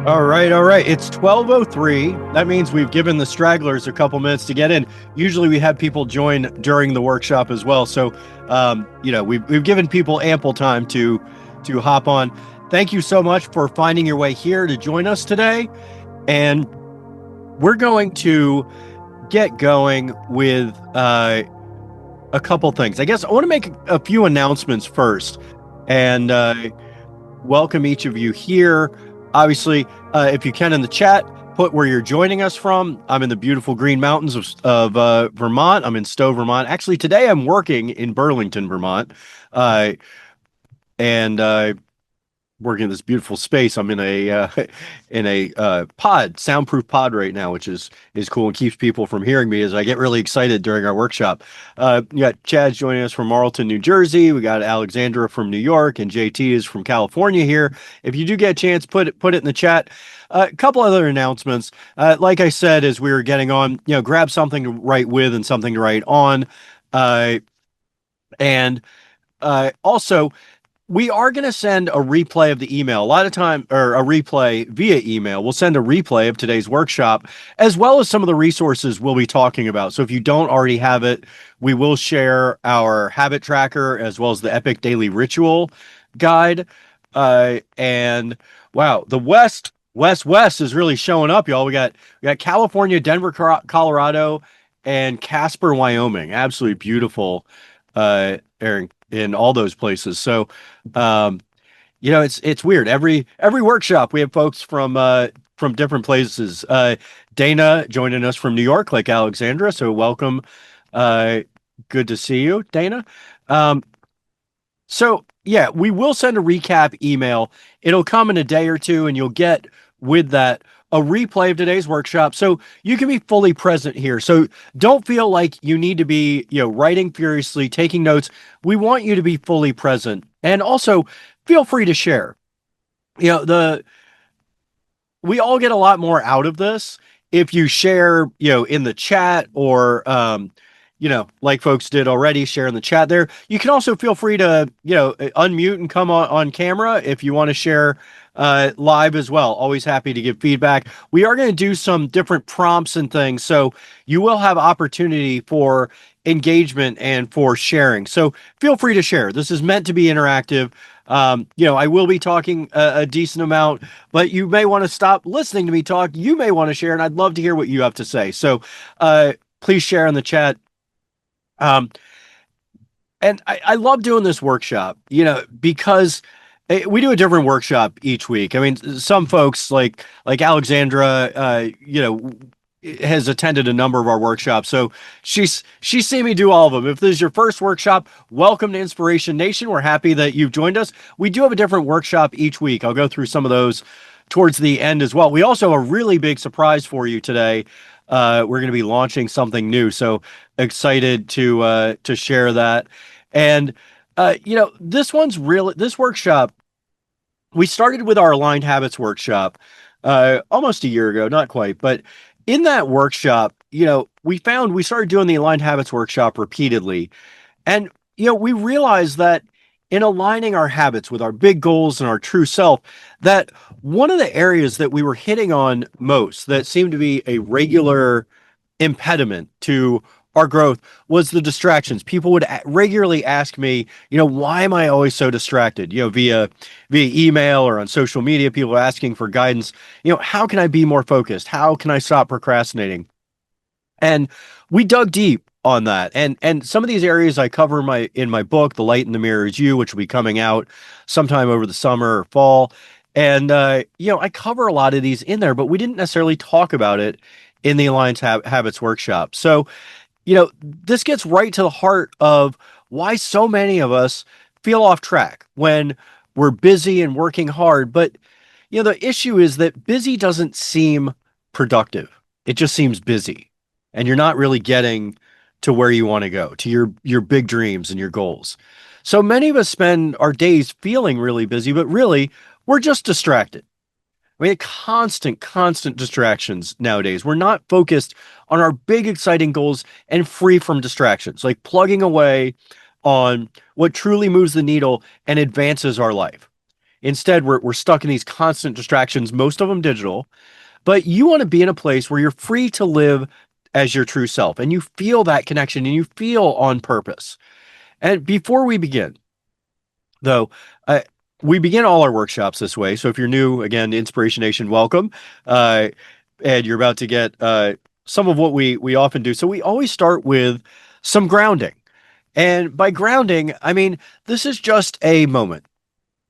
All right, all right. It's 12:03. That means we've given the stragglers a couple minutes to get in. Usually we have people join during the workshop as well. So, we've given people ample time to hop on. Thank you so much for finding your way here to join us today. And we're going to get going with a couple things. I guess I want to make a few announcements first. And welcome each of you here. Obviously, if you can in the chat, put where you're joining us from. I'm in the beautiful Green Mountains of Vermont. I'm in Stowe, Vermont. Actually, today I'm working in Burlington, Vermont, uh, and working in this beautiful space. I'm in a pod, soundproof pod right now, which is cool and keeps people from hearing me as I get really excited during our workshop. You got Chad joining us from Marlton, New Jersey. We got Alexandra from New York, and JT is from California here. If you do get a chance, put it in the chat. A couple other announcements. Like I said, as we were getting on, grab something to write with and something to write on. And also, we are going to send a replay of the email. A lot of time, or a replay via email. We'll send a replay of today's workshop, as well as some of the resources we'll be talking about. So if you don't already have it, we will share our habit tracker as well as the Epic Daily Ritual guide. And wow, the West is really showing up, y'all. We got California, Denver, Colorado, and Casper, Wyoming. Absolutely beautiful, Aaron, in all those places. So, it's weird. Every workshop we have folks from different places. Dana joining us from New York, like Alexandra. So welcome. Good to see you, Dana. So yeah, we will send a recap email. It'll come in a day or two, and you'll get with that a replay of today's workshop so you can be fully present here. So don't feel like you need to be, writing furiously, taking notes. We want you to be fully present. And also feel free to share. We all get a lot more out of this if you share, in the chat or like folks did already, share in the chat there. You can also feel free to, unmute and come on camera if you want to share live as well. Always happy to give feedback. We are going to do some different prompts and things, so you will have opportunity for engagement and for sharing. So feel free to share. This is meant to be interactive. I will be talking a decent amount, but you may want to stop listening to me talk. You may want to share, and I'd love to hear what you have to say. So please share in the chat. And I love doing this workshop, because we do a different workshop each week. I mean, some folks like Alexandra, has attended a number of our workshops, so she's seen me do all of them. If this is your first workshop, welcome to Inspiration Nation. We're happy that you've joined us. We do have a different workshop each week. I'll go through some of those towards the end as well. We also have a really big surprise for you today. We're going to be launching something new, so excited to share that. And this workshop, we started with our Aligned Habits workshop almost a year ago, not quite, but in that workshop, we started doing the Aligned Habits workshop repeatedly. And, we realized that in aligning our habits with our big goals and our true self, that one of the areas that we were hitting on most that seemed to be a regular impediment to our growth was the distractions. People would regularly ask me, why am I always so distracted? Via email or on social media, people are asking for guidance. How can I be more focused? How can I stop procrastinating? And we dug deep on that. And some of these areas I cover in my book, The Light in the Mirror Is You, which will be coming out sometime over the summer or fall. And I cover a lot of these in there, but we didn't necessarily talk about it in the Alliance Habits workshop. So, this gets right to the heart of why so many of us feel off track when we're busy and working hard. But, the issue is that busy doesn't seem productive. It just seems busy. And you're not really getting to where you want to go, to your big dreams and your goals. So many of us spend our days feeling really busy, but really we're just distracted. I mean, constant distractions nowadays. We're not focused on our big, exciting goals and free from distractions, like plugging away on what truly moves the needle and advances our life. Instead, we're stuck in these constant distractions, most of them digital, but you want to be in a place where you're free to live as your true self and you feel that connection and you feel on purpose. And before we begin, though, we begin all our workshops this way. So if you're new, again, Inspiration Nation, welcome. Uh, and you're about to get some of what we often do. So we always start with some grounding. And by grounding, I mean, this is just a moment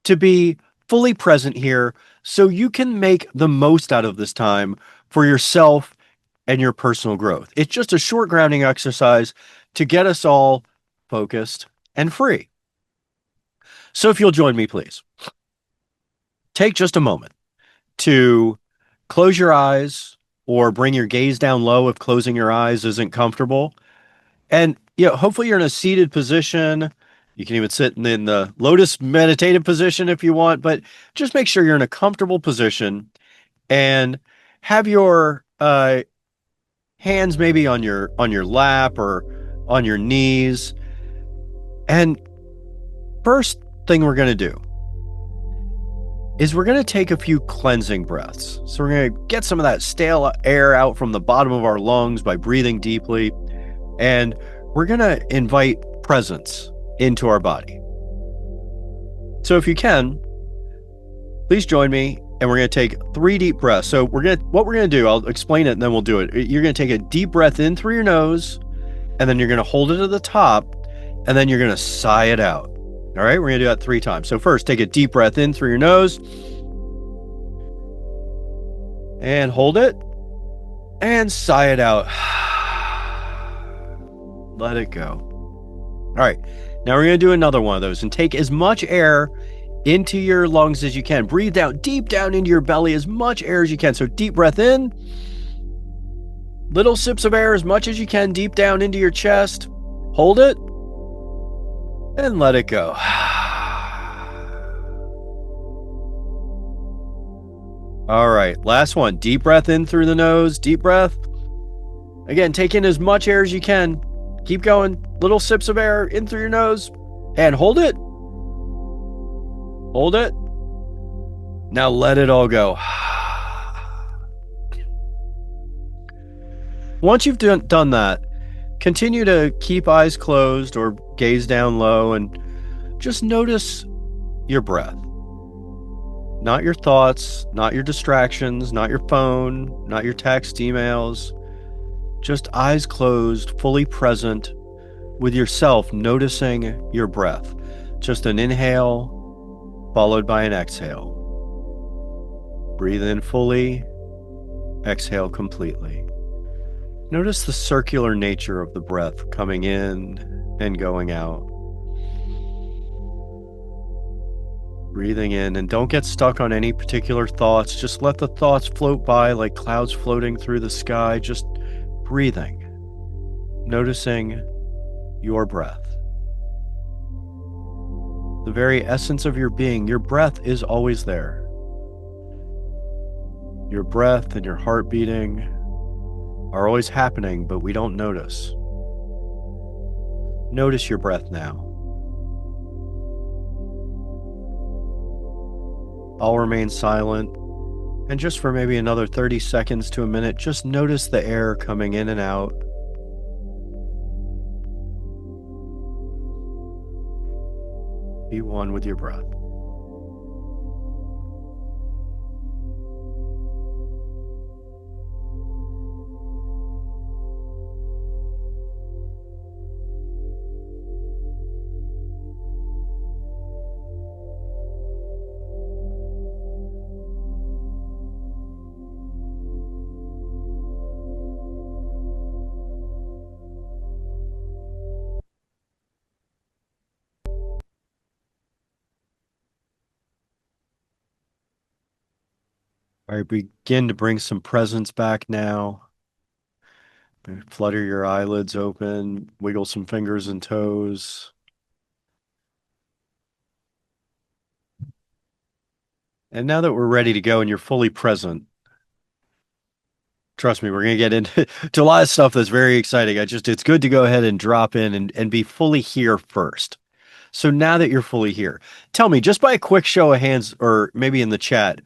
to be fully present here so you can make the most out of this time for yourself and your personal growth. It's just a short grounding exercise to get us all focused and free. So if you'll join me, please, take just a moment to close your eyes or bring your gaze down low if closing your eyes isn't comfortable. And hopefully you're in a seated position. You can even sit in the lotus meditative position if you want, but just make sure you're in a comfortable position and have your hands maybe on your lap or on your knees. And first thing we're going to do is we're going to take a few cleansing breaths. So we're going to get some of that stale air out from the bottom of our lungs by breathing deeply. And we're going to invite presence into our body. So if you can, please join me and we're going to take 3 deep breaths. So what we're going to do, I'll explain it and then we'll do it. You're going to take a deep breath in through your nose and then you're going to hold it at the top and then you're going to sigh it out. All right, we're going to do that 3 times. So first, take a deep breath in through your nose and hold it and sigh it out. Let it go. All right, now we're going to do another one of those and take as much air into your lungs as you can. Breathe down, deep down into your belly, as much air as you can. So deep breath in, little sips of air as much as you can, deep down into your chest. Hold it and let it go. All right, last one. Deep breath in through the nose. Deep breath. Again, take in as much air as you can. Keep going. Little sips of air in through your nose. And hold it. Hold it. Now let it all go. Once you've done that, continue to keep eyes closed or gaze down low and just notice your breath. Not your thoughts, not your distractions, not your phone, not your text, emails. Just eyes closed, fully present with yourself, noticing your breath. Just an inhale followed by an exhale. Breathe in fully, exhale completely. Notice the circular nature of the breath coming in and going out. Breathing in, and don't get stuck on any particular thoughts. Just let the thoughts float by like clouds floating through the sky. Just breathing, noticing your breath. The very essence of your being, your breath is always there. Your breath and your heart beating are always happening, but we don't notice. Notice your breath now. I'll remain silent, and just for maybe another 30 seconds to a minute, just notice the air coming in and out. Be one with your breath. All right, begin to bring some presence back now. Maybe flutter your eyelids open, wiggle some fingers and toes. And now that we're ready to go and you're fully present, trust me, we're going to get into to a lot of stuff that's very exciting. It's good to go ahead and drop in and be fully here first. So now that you're fully here, tell me just by a quick show of hands or maybe in the chat,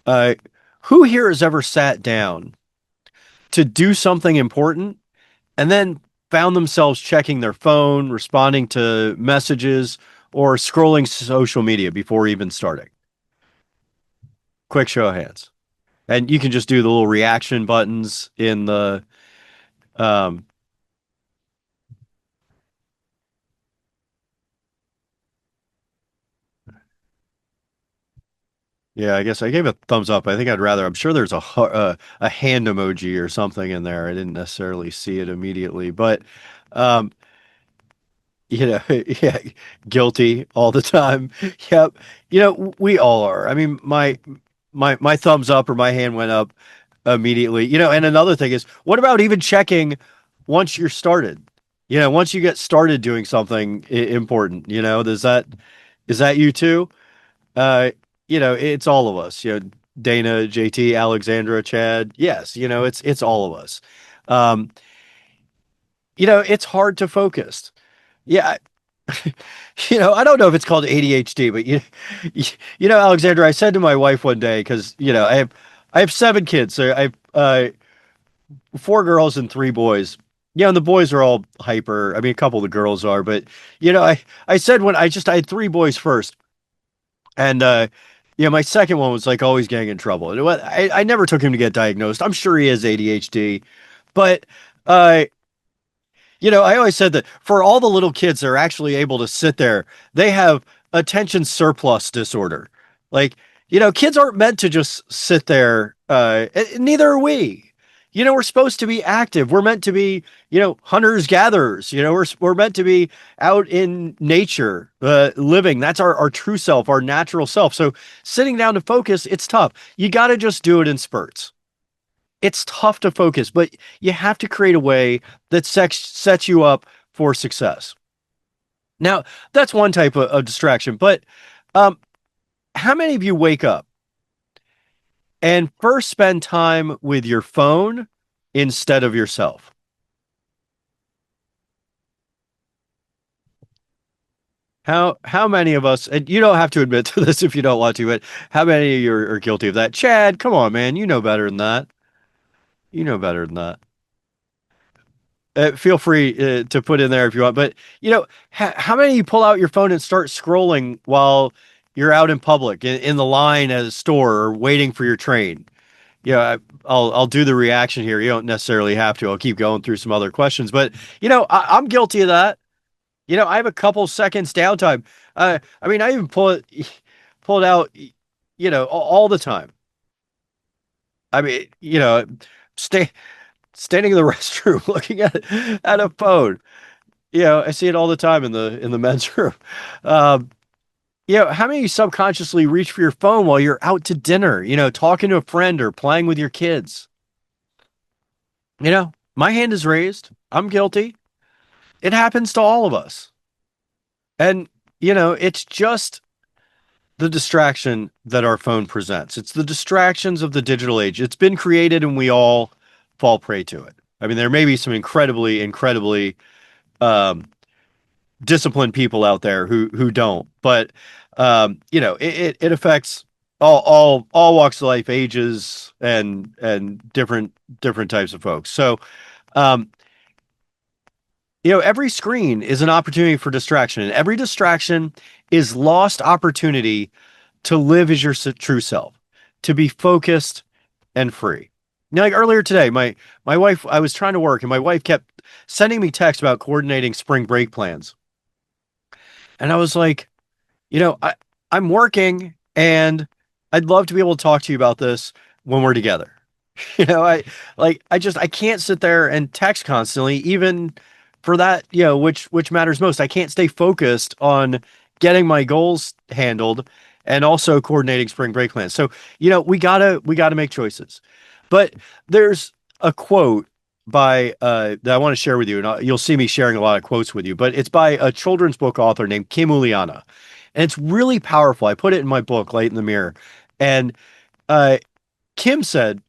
uh, who here has ever sat down to do something important and then found themselves checking their phone, responding to messages, or scrolling social media before even starting? Quick show of hands. And you can just do the little reaction buttons in the um yeah, I guess I gave a thumbs up. I think I'd rather. I'm sure there's a hand emoji or something in there. I didn't necessarily see it immediately, but um yeah, guilty all the time. Yep. We all are. I mean, my thumbs up or my hand went up immediately. And another thing is, what about even checking once you're started? Once you get started doing something important, is that you too? Uh, it's all of us. Dana, JT, Alexandra, Chad. Yes, it's all of us. Um, it's hard to focus. Yeah, I don't know if it's called ADHD, but Alexandra, I said to my wife one day because I have seven kids, so I have four girls and three boys. Yeah, and the boys are all hyper. I mean, a couple of the girls are, but I said when I had three boys first, and my second one was like always getting in trouble. I never took him to get diagnosed. I'm sure he has ADHD, but uh, I always said that for all the little kids that are actually able to sit there, they have attention surplus disorder. Like, kids aren't meant to just sit there. Neither are we. We're supposed to be active. We're meant to be, hunters gatherers. We're meant to be out in nature, living. That's our true self, our natural self. So sitting down to focus, it's tough. You got to just do it in spurts. It's tough to focus, but you have to create a way that sets you up for success. Now, that's one type of distraction, but um, how many of you wake up and first spend time with your phone instead of yourself? How many of us, and you don't have to admit to this if you don't want to, but how many of you are guilty of that? Chad, come on, man, you know better than that. You know better than that. Feel free to put in there if you want. But how many of you pull out your phone and start scrolling while you're out in public, in the line at a store or waiting for your train? I'll do the reaction here. You don't necessarily have to. I'll keep going through some other questions, but I'm guilty of that. I have a couple seconds downtime. I mean, I even pull it out, all the time. I mean, stay standing in the restroom looking at a phone. I see it all the time in the men's room. Um, how many subconsciously reach for your phone while you're out to dinner, talking to a friend or playing with your kids? My hand is raised. I'm guilty. It happens to all of us. And, it's just the distraction that our phone presents. It's the distractions of the digital age. It's been created and we all fall prey to it. I mean, there may be some incredibly, incredibly um, disciplined people out there who don't. But it affects all walks of life, ages, and different types of folks. So um, every screen is an opportunity for distraction, and every distraction is lost opportunity to live as your true self, to be focused and free. Like earlier today, my wife, I was trying to work, and my wife kept sending me texts about coordinating spring break plans. And I was like, I'm working and I'd love to be able to talk to you about this when we're together. I can't sit there and text constantly, even for that, which matters most. I can't stay focused on getting my goals handled and also coordinating spring break plans. So, we gotta make choices. But there's a quote by that I want to share with you, and you'll see me sharing a lot of quotes with you. But it's by a children's book author named Kim Uliana, and it's really powerful. I put it in my book, Light in the Mirror, and uh, Kim said,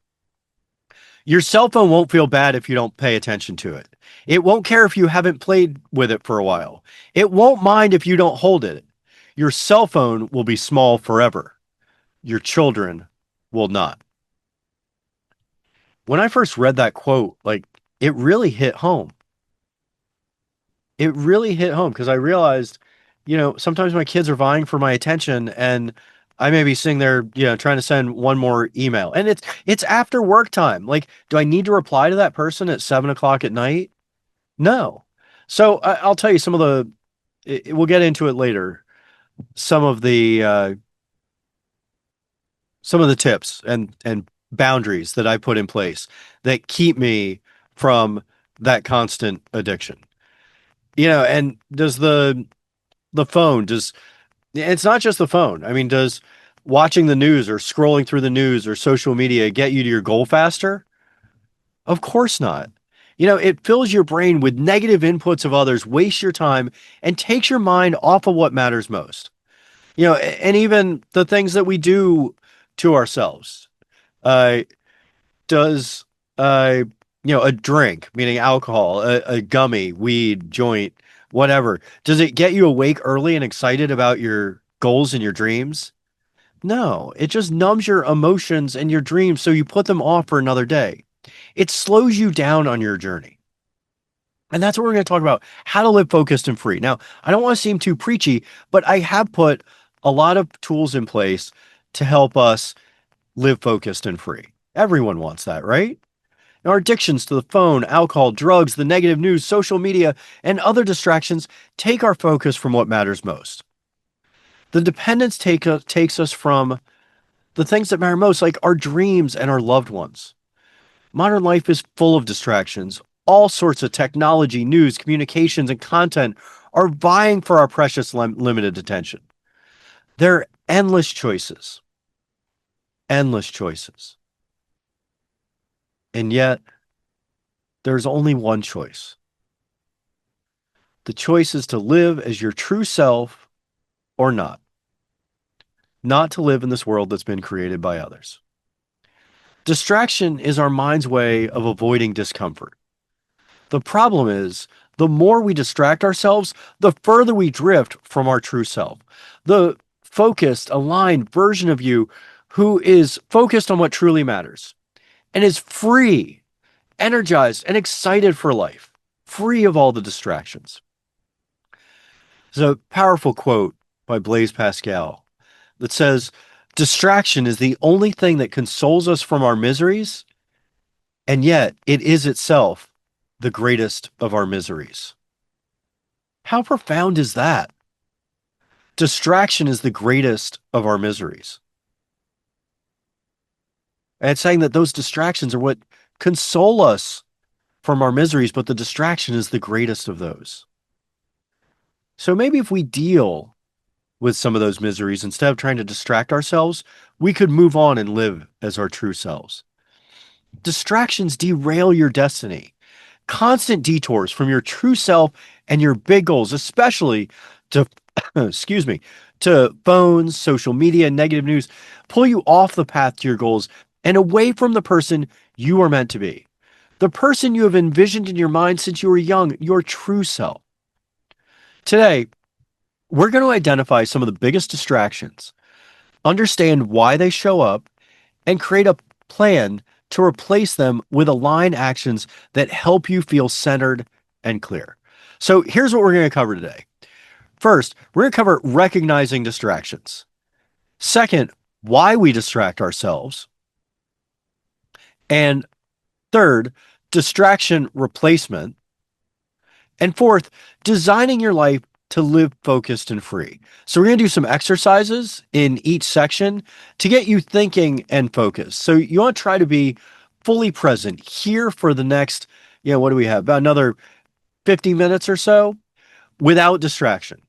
"Your cell phone won't feel bad if you don't pay attention to it. It won't care if you haven't played with it for a while. It won't mind if you don't hold it. Your cell phone will be small forever. Your children will not. When I first read that quote, like it really hit home. It really hit home because I realized, sometimes my kids are vying for my attention and I may be sitting there, trying to send one more email. And it's after work time. Like, do I need to reply to that person at 7 o'clock at night? No. So I'll tell you we'll get into it later. Some of the uh, some of the tips and boundaries that I put in place that keep me from that constant addiction. And does the phone does it's not just the phone. I mean, does watching the news or scrolling through the news or social media get you to your goal faster? Of course not. It fills your brain with negative inputs of others, wastes your time, and takes your mind off of what matters most. And even the things that we do to ourselves. Uh, does a drink, meaning alcohol, a gummy, weed, joint, whatever, does it get you awake early and excited about your goals and your dreams? No, it just numbs your emotions and your dreams so you put them off for another day. It slows you down on your journey. And that's what we're going to talk about, how to live focused and free. Now, I don't want to seem too preachy, but I have put a lot of tools in place to help us live focused and free. Everyone wants that, right? Our addictions to the phone, alcohol, drugs, the negative news, social media, and other distractions take our focus from what matters most. The dependence takes us from the things that matter most, like our dreams and our loved ones. Modern life is full of distractions. All sorts of technology, news, communications, and content are vying for our precious limited attention. There are endless choices. Endless choices. And yet, there's only one choice. The choice is to live as your true self or not. Not to live in this world that's been created by others. Distraction is our mind's way of avoiding discomfort. The problem is, the more we distract ourselves, the further we drift from our true self. The focused, aligned version of you who is focused on what truly matters and is free, energized, and excited for life, free of all the distractions. There's a powerful quote by Blaise Pascal that says, "Distraction is the only thing that consoles us from our miseries, and yet it is itself the greatest of our miseries." How profound is that? Distraction is the greatest of our miseries. And it's saying that those distractions are what console us from our miseries, but the distraction is the greatest of those. So maybe if we deal with some of those miseries, instead of trying to distract ourselves, we could move on and live as our true selves. Distractions derail your destiny. Constant detours from your true self and your big goals, especially to, excuse me, to phones, social media, negative news, pull you off the path to your goals and away from the person you are meant to be. The person you have envisioned in your mind since you were young, your true self. Today, we're going to identify some of the biggest distractions, understand why they show up, and create a plan to replace them with aligned actions that help you feel centered and clear. So here's what we're going to cover today. First, we're going to cover recognizing distractions. Second, why we distract ourselves. And third, distraction replacement. And fourth, designing your life to live focused and free. So we're going to do some exercises in each section to get you thinking and focused. So you want to try to be fully present here for the next, what do we have? About another 50 minutes or so without distraction.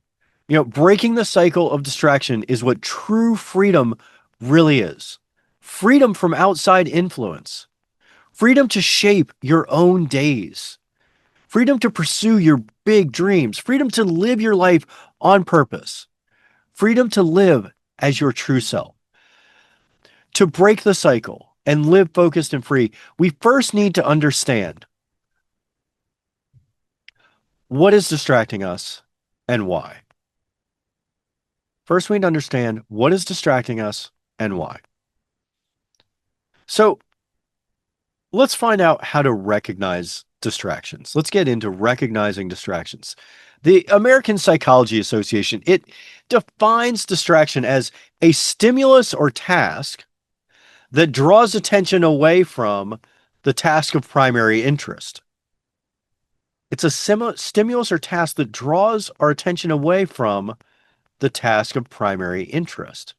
Breaking the cycle of distraction is what true freedom really is. Freedom from outside influence. Freedom to shape your own days. Freedom to pursue your big dreams. Freedom to live your life on purpose. Freedom to live as your true self. To break the cycle and live focused and free, we first need to understand What is distracting us and why? First, we need to understand what is distracting us and why. So, let's find out how to recognize distractions. Let's get into recognizing distractions. The American Psychology Association, it defines distraction as a stimulus or task that draws attention away from the task of primary interest. It's a stimulus or task that draws our attention away from the task of primary interest.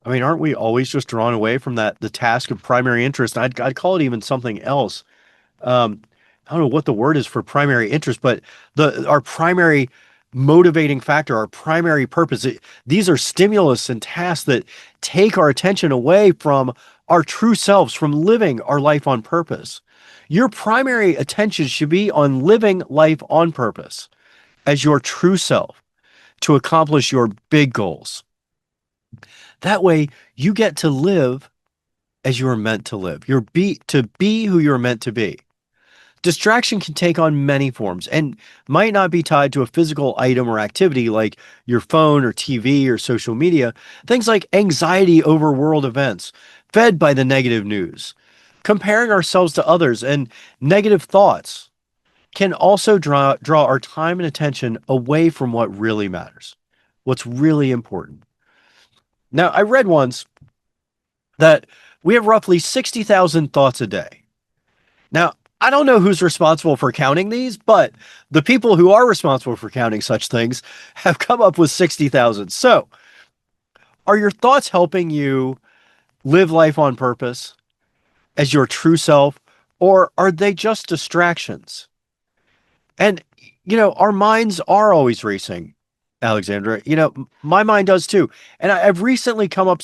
I mean, aren't we always just drawn away from the task of primary interest? I'd call it even something else. Um, I don't know what the word is for primary interest, but our primary motivating factor, our primary purpose. These are stimulus and tasks that take our attention away from our true selves, from living our life on purpose. Your primary attention should be on living life on purpose as your true self to accomplish your big goals. That way, you get to live as you are meant to live. To be who you're meant to be. Distraction can take on many forms and might not be tied to a physical item or activity like your phone or TV or social media. Things like anxiety over world events, fed by the negative news, comparing ourselves to others, and negative thoughts can also draw our time and attention away from what really matters, what's really important. Now, I read once that we have roughly 60,000 thoughts a day. Now, I don't know who's responsible for counting these, but the people who are responsible for counting such things have come up with 60,000. So, are your thoughts helping you live life on purpose as your true self, or are they just distractions? And, our minds are always racing, Alexandra. My mind does too. And I've recently come up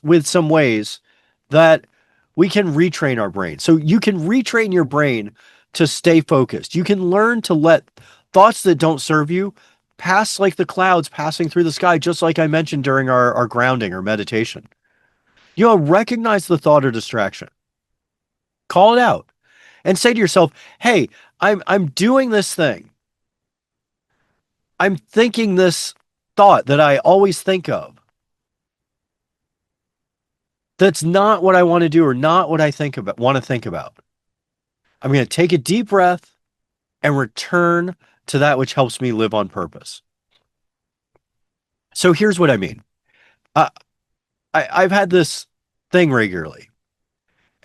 with some ways that we can retrain our brain. So you can retrain your brain to stay focused. You can learn to let thoughts that don't serve you pass like the clouds passing through the sky, just like I mentioned during our grounding or meditation. Recognize the thought or distraction, call it out, and say to yourself, hey, I'm doing this thing. I'm thinking this thought that I always think of. That's not what I want to do or not what I want to think about. I'm going to take a deep breath and return to that which helps me live on purpose. So here's what I mean. Uh, I've had this thing regularly.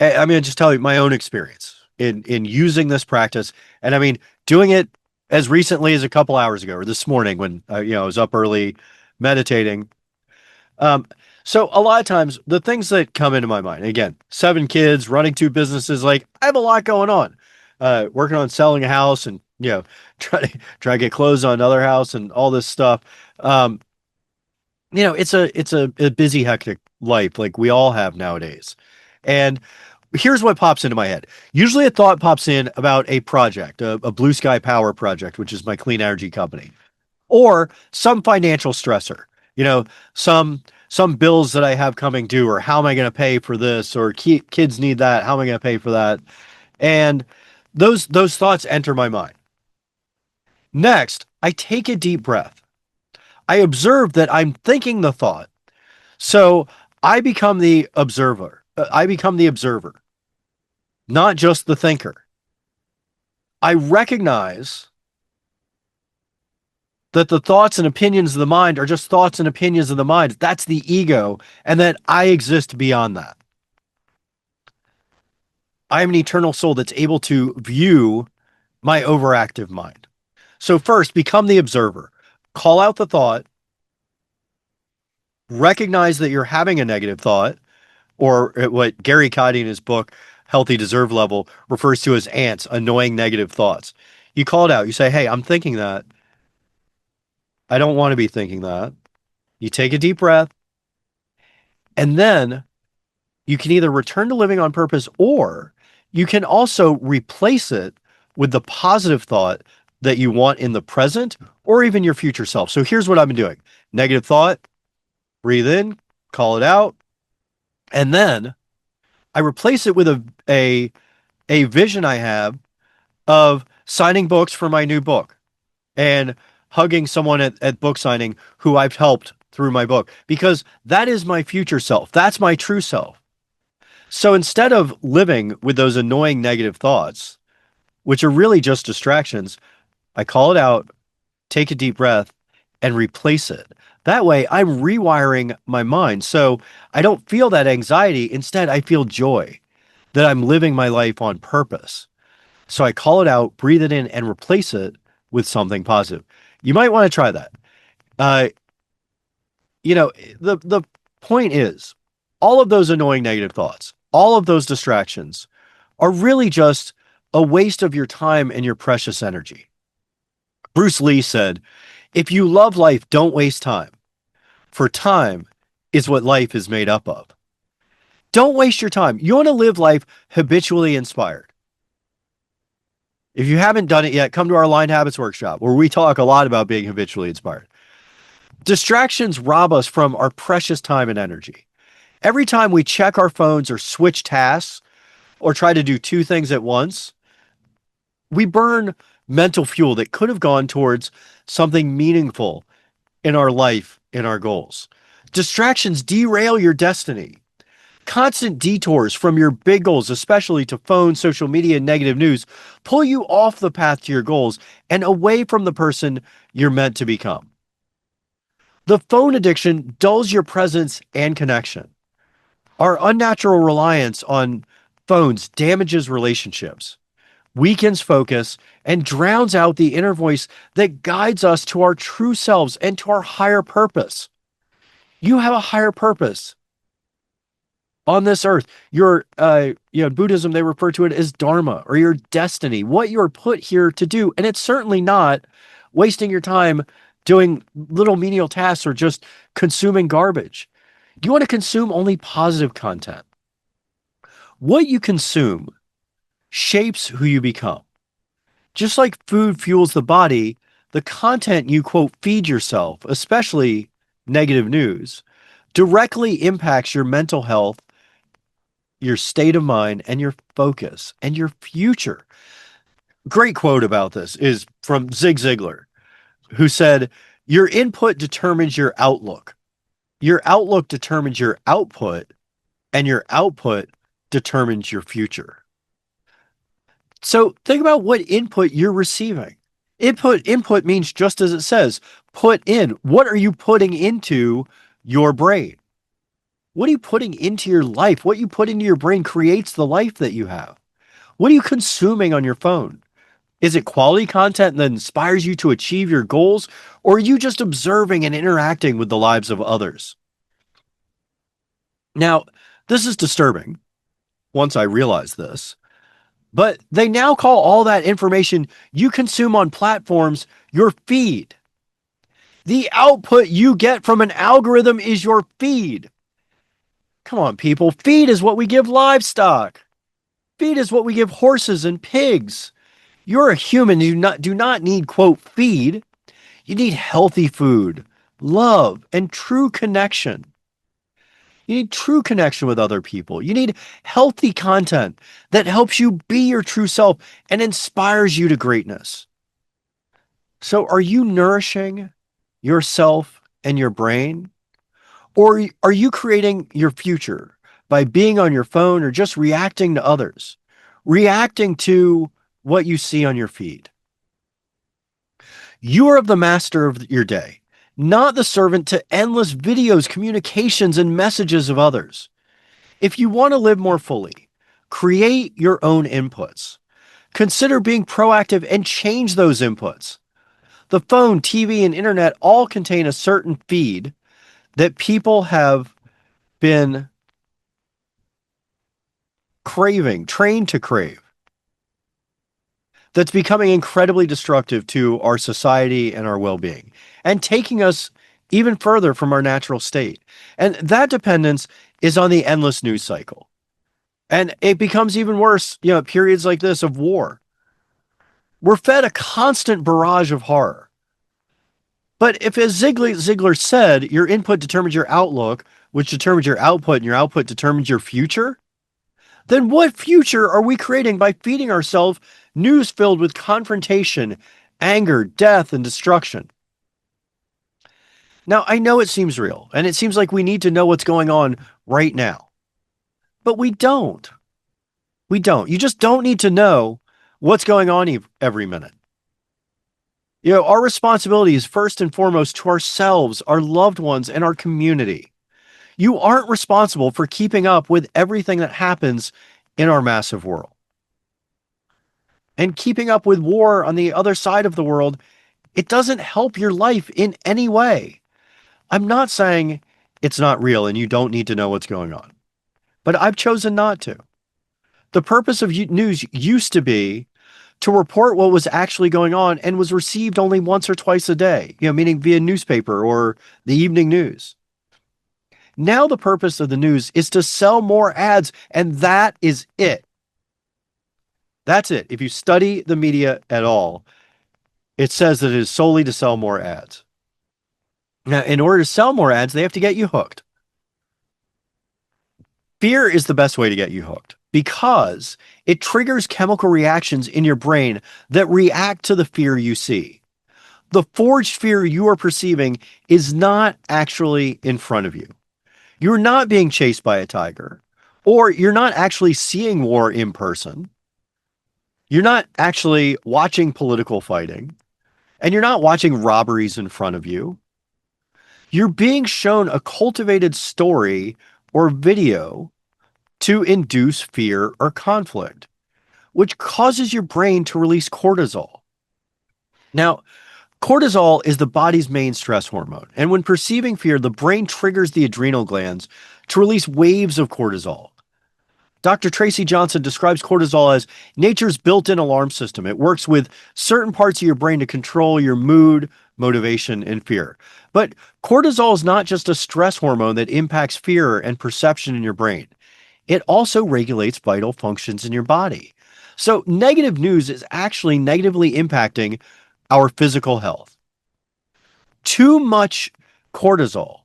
I'm going to just tell you my own experience in using this practice. And I mean, doing it as recently as a couple hours ago or this morning when, I was up early meditating. Um, so a lot of times the things that come into my mind, again, 7 kids, running 2 businesses, like I have a lot going on, working on selling a house and, try to get closed on another house and all this stuff. Um, it's a busy, hectic life like we all have nowadays. And here's what pops into my head. Usually a thought pops in about a project, a blue sky power project, which is my clean energy company, or some financial stressor, you know, some bills that I have coming due, or how am I going to pay for this, or kids need that, how am I going to pay for that? And those thoughts enter my mind. Next, I take a deep breath. I observe that I'm thinking the thought. So I become the observer. I become the observer, not just the thinker. I recognize that the thoughts and opinions of the mind are just thoughts and opinions of the mind. That's the ego, and that I exist beyond that. I am an eternal soul that's able to view my overactive mind. So, first, become the observer. Call out the thought, recognize that you're having a negative thought, or what Gary Cuddy in his book, Healthy Deserve Level, refers to as ants, annoying negative thoughts. You call it out. You say, hey, I'm thinking that. I don't want to be thinking that. You take a deep breath, and then you can either return to living on purpose or you can also replace it with the positive thought that you want in the present or even your future self. So here's what I've been doing. Negative thought, breathe in, call it out, and then I replace it with a vision I have of signing books for my new book and hugging someone at book signing who I've helped through my book because that is my future self. That's my true self. So instead of living with those annoying negative thoughts, which are really just distractions, I call it out, take a deep breath, and replace it. That way, I'm rewiring my mind. So I don't feel that anxiety. Instead, I feel joy that I'm living my life on purpose. So I call it out, breathe it in, and replace it with something positive. You might want to try that. Uh, the point is, all of those annoying negative thoughts, all of those distractions are really just a waste of your time and your precious energy. Bruce Lee said, if you love life, don't waste time, for time is what life is made up of. Don't waste your time. You want to live life habitually inspired. If you haven't done it yet, come to our Aligned Habits workshop where we talk a lot about being habitually inspired. Distractions rob us from our precious time and energy. Every time we check our phones or switch tasks or try to do two things at once, we burn mental fuel that could have gone towards something meaningful in our life, in our goals. Distractions derail your destiny. Constant detours from your big goals, especially to phone, social media, and negative news, pull you off the path to your goals and away from the person you're meant to become. The phone addiction dulls your presence and connection. Our unnatural reliance on phones damages relationships, weakens focus, and drowns out the inner voice that guides us to our true selves and to our higher purpose. You have a higher purpose on this earth. In Buddhism, they refer to it as dharma or your destiny, what you're put here to do. And it's certainly not wasting your time doing little menial tasks or just consuming garbage. You want to consume only positive content. What you consume shapes who you become. Just like food fuels the body, the content you quote feed yourself, especially negative news, directly impacts your mental health, your state of mind, and your focus and your future. Great quote about this is from Zig Ziglar, who said, your input determines your outlook. Your outlook determines your output, and your output determines your future. So think about what input you're receiving. Input means just as it says, put in. What are you putting into your brain? What are you putting into your life? What you put into your brain creates the life that you have. What are you consuming on your phone? Is it quality content that inspires you to achieve your goals, or are you just observing and interacting with the lives of others? Now, this is disturbing once I realized this, but they now call all that information you consume on platforms your feed. The output you get from an algorithm is your feed. Come on, people. Feed is what we give livestock. Feed is what we give horses and pigs. You're a human. You do not need, quote, feed. You need healthy food, love, and true connection. You need true connection with other people. You need healthy content that helps you be your true self and inspires you to greatness. So are you nourishing yourself and your brain? Or are you creating your future by being on your phone or just reacting to others, reacting to what you see on your feed? You are the master of your day, not the servant to endless videos, communications, and messages of others. If you want to live more fully, create your own inputs. Consider being proactive and change those inputs. The phone, TV, and internet all contain a certain feed that people have been craving, trained to crave, that's becoming incredibly destructive to our society and our well-being, and taking us even further from our natural state. And that dependence is on the endless news cycle. And it becomes even worse, at periods like this of war. We're fed a constant barrage of horror. But if, as Ziegler said, your input determines your outlook, which determines your output, and your output determines your future, then what future are we creating by feeding ourselves News filled with confrontation, anger, death, and destruction. Now, I know it seems real, and it seems like we need to know what's going on right now, but we don't. We don't. You just don't need to know what's going on every minute. Our responsibility is first and foremost to ourselves, our loved ones, and our community. You aren't responsible for keeping up with everything that happens in our massive world. And keeping up with war on the other side of the world, it doesn't help your life in any way. I'm not saying it's not real and you don't need to know what's going on, but I've chosen not to. The purpose of news used to be to report what was actually going on and was received only once or twice a day, meaning via newspaper or the evening news. Now the purpose of the news is to sell more ads, and that is it. That's it. If you study the media at all, it says that it is solely to sell more ads. Now, in order to sell more ads, they have to get you hooked. Fear is the best way to get you hooked because it triggers chemical reactions in your brain that react to the fear you see. The forged fear you are perceiving is not actually in front of you. You're not being chased by a tiger, or you're not actually seeing war in person. You're not actually watching political fighting, and you're not watching robberies in front of you. You're being shown a cultivated story or video to induce fear or conflict, which causes your brain to release cortisol. Now, cortisol is the body's main stress hormone, and when perceiving fear, the brain triggers the adrenal glands to release waves of cortisol. Dr. Tracy Johnson describes cortisol as nature's built in alarm system. It works with certain parts of your brain to control your mood, motivation, and fear. But cortisol is not just a stress hormone that impacts fear and perception in your brain, it also regulates vital functions in your body. So, negative news is actually negatively impacting our physical health. Too much cortisol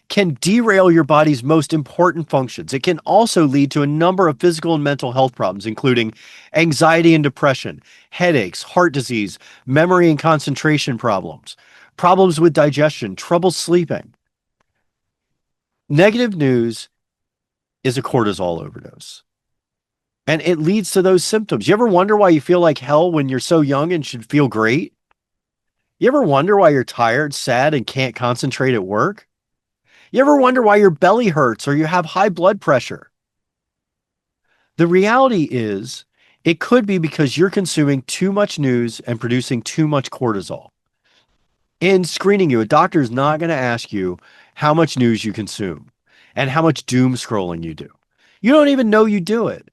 can derail your body's most important functions. It can also lead to a number of physical and mental health problems, including anxiety and depression, headaches, heart disease, memory and concentration problems, problems with digestion, trouble sleeping. Negative news is a cortisol overdose. And it leads to those symptoms. You ever wonder why you feel like hell when you're so young and should feel great? You ever wonder why you're tired, sad, and can't concentrate at work? You ever wonder why your belly hurts or you have high blood pressure? The reality is, it could be because you're consuming too much news and producing too much cortisol. In screening you, a doctor is not going to ask you how much news you consume and how much doom scrolling you do. You don't even know you do it,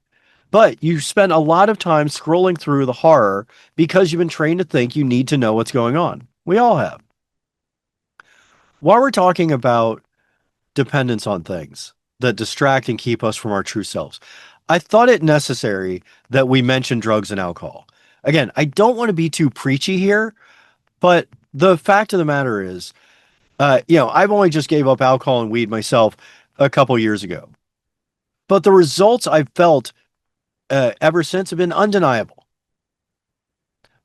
but you spend a lot of time scrolling through the horror because you've been trained to think you need to know what's going on. We all have. While we're talking about dependence on things that distract and keep us from our true selves, I thought it necessary that we mention drugs and alcohol. Again, I don't want to be too preachy here, but the fact of the matter is, I've only just gave up alcohol and weed myself a couple years ago, but the results I've felt ever since have been undeniable.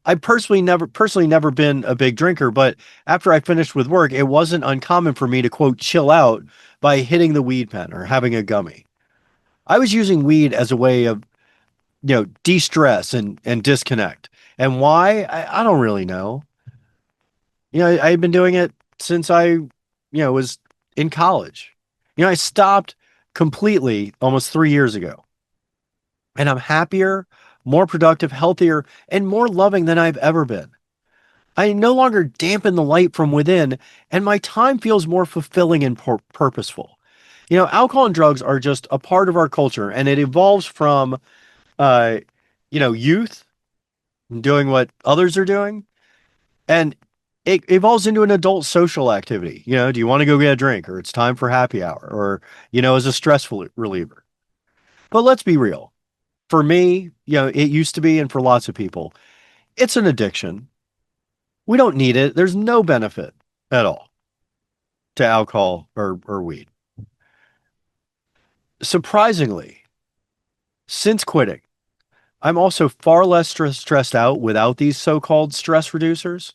I've personally never been a big drinker, but after I finished with work, it wasn't uncommon for me to quote chill out by hitting the weed pen or having a gummy. I was using weed as a way of, de-stress and disconnect. And why? I don't really know. I've been doing it since I was in college. I stopped completely almost 3 years ago. And I'm happier, more productive, healthier, and more loving than I've ever been. I no longer dampen the light from within, and my time feels more fulfilling and purposeful. Alcohol and drugs are just a part of our culture, and it evolves from, uh, youth doing what others are doing, and it evolves into an adult social activity. Do you want to go get a drink, or it's time for happy hour, or as a stressful reliever? But let's be real. For me, it used to be, and for lots of people, it's an addiction. We don't need it. There's no benefit at all to alcohol or weed. Surprisingly, since quitting, I'm also far less stressed out without these so-called stress reducers.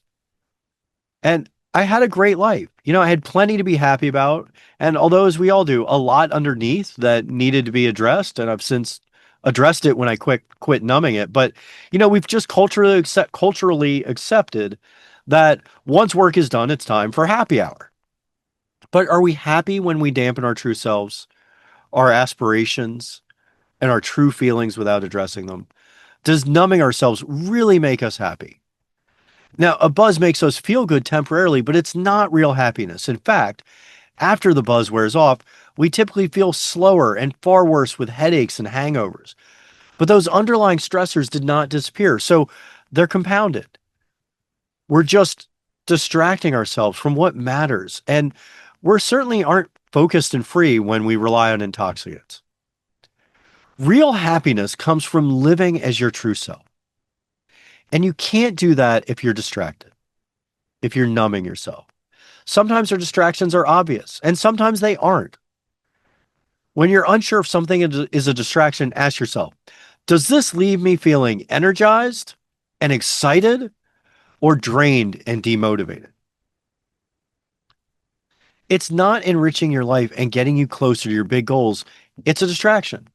And I had a great life. I had plenty to be happy about. And although, as we all do, a lot underneath that needed to be addressed, and I've since addressed it when I quit numbing it. But we've just culturally accepted that once work is done, it's time for happy hour. But are we happy when we dampen our true selves, our aspirations, and our true feelings without addressing them? Does numbing ourselves really make us happy? Now, a buzz makes us feel good temporarily, but it's not real happiness. In fact, after the buzz wears off, we typically feel slower and far worse with headaches and hangovers. But those underlying stressors did not disappear, so they're compounded. We're just distracting ourselves from what matters, and we certainly aren't focused and free when we rely on intoxicants. Real happiness comes from living as your true self. And you can't do that if you're distracted, if you're numbing yourself. Sometimes our distractions are obvious, and sometimes they aren't. When you're unsure if something is a distraction, ask yourself, does this leave me feeling energized and excited or drained and demotivated? It's not enriching your life and getting you closer to your big goals. It's a distraction.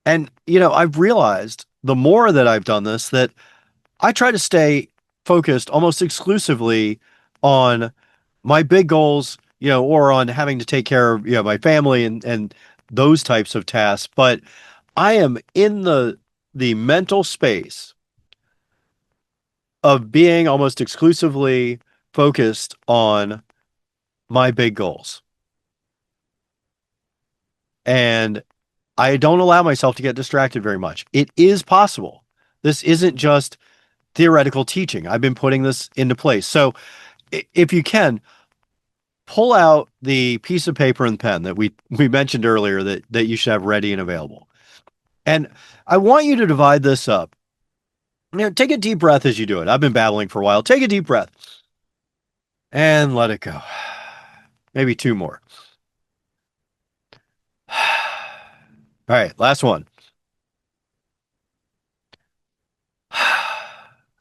And, I've realized the more that I've done this, that I try to stay focused almost exclusively on my big goals, or on having to take care of, my family and those types of tasks. But I am in the mental space of being almost exclusively focused on my big goals. And I don't allow myself to get distracted very much. It is possible. This isn't just theoretical teaching. I've been putting this into place. So if you can, pull out the piece of paper and pen that we mentioned earlier that you should have ready and available. And I want you to divide this up. Take a deep breath as you do it. I've been babbling for a while. Take a deep breath and let it go. Maybe two more. All right, last one. All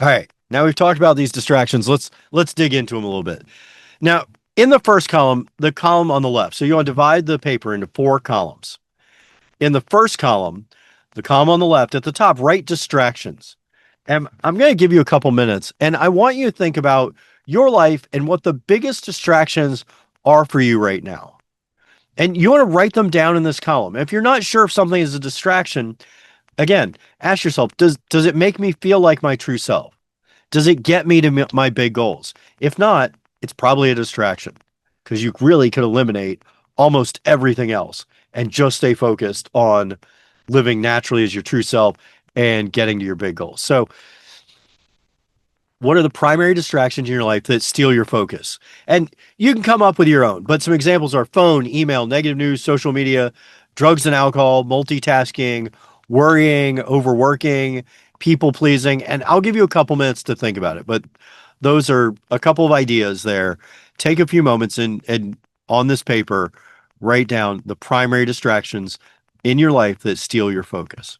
right. Now we've talked about these distractions. Let's dig into them a little bit. Now, in the first column, the column on the left. So you want to divide the paper into four columns. In the first column, the column on the left at the top, write distractions. And I'm going to give you a couple minutes, and I want you to think about your life and what the biggest distractions are for you right now. And you want to write them down in this column. If you're not sure if something is a distraction, again, ask yourself, does it make me feel like my true self? Does it get me to my big goals? If not, it's probably a distraction because you really could eliminate almost everything else and just stay focused on living naturally as your true self and getting to your big goals. So, what are the primary distractions in your life that steal your focus? And you can come up with your own, but some examples are phone, email, negative news, social media, drugs and alcohol, multitasking, worrying, overworking, people pleasing. And I'll give you a couple minutes to think about it, but those are a couple of ideas there. Take a few moments and on this paper, write down the primary distractions in your life that steal your focus.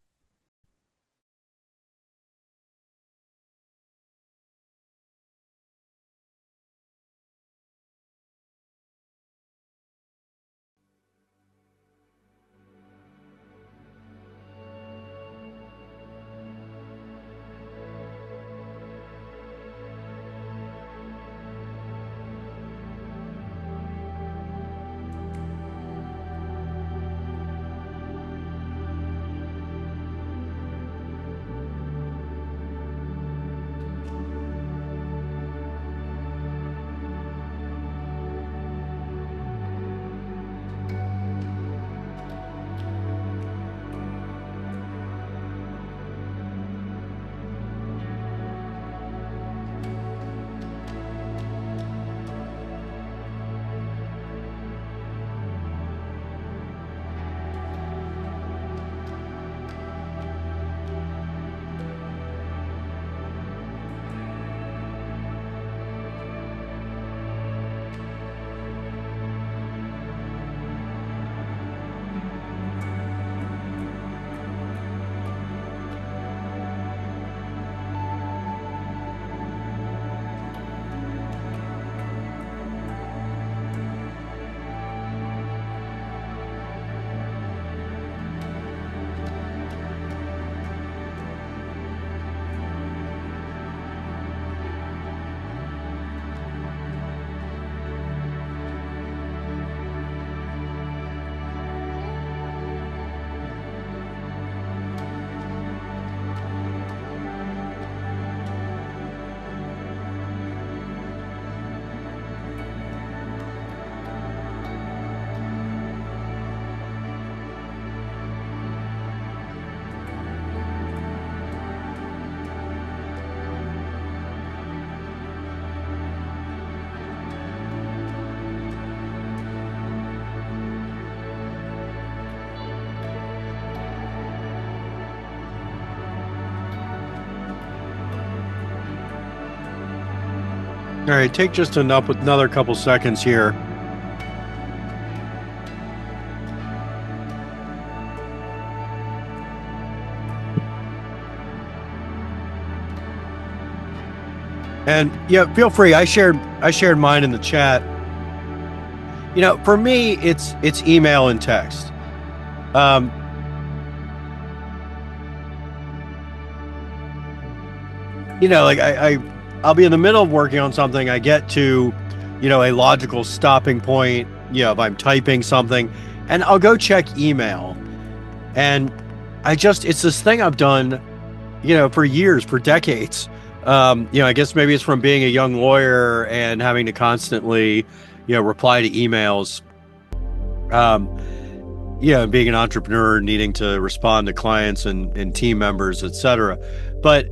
All right, take just another couple seconds here. And yeah, feel free. I shared mine in the chat. For me, it's email and text. Um, like I'll be in the middle of working on something. I get to, a logical stopping point. If I'm typing something, and I'll go check email, and it's this thing I've done, for years, for decades. I guess maybe it's from being a young lawyer and having to constantly, reply to emails. Um, being an entrepreneur, needing to respond to clients and team members, etc. But,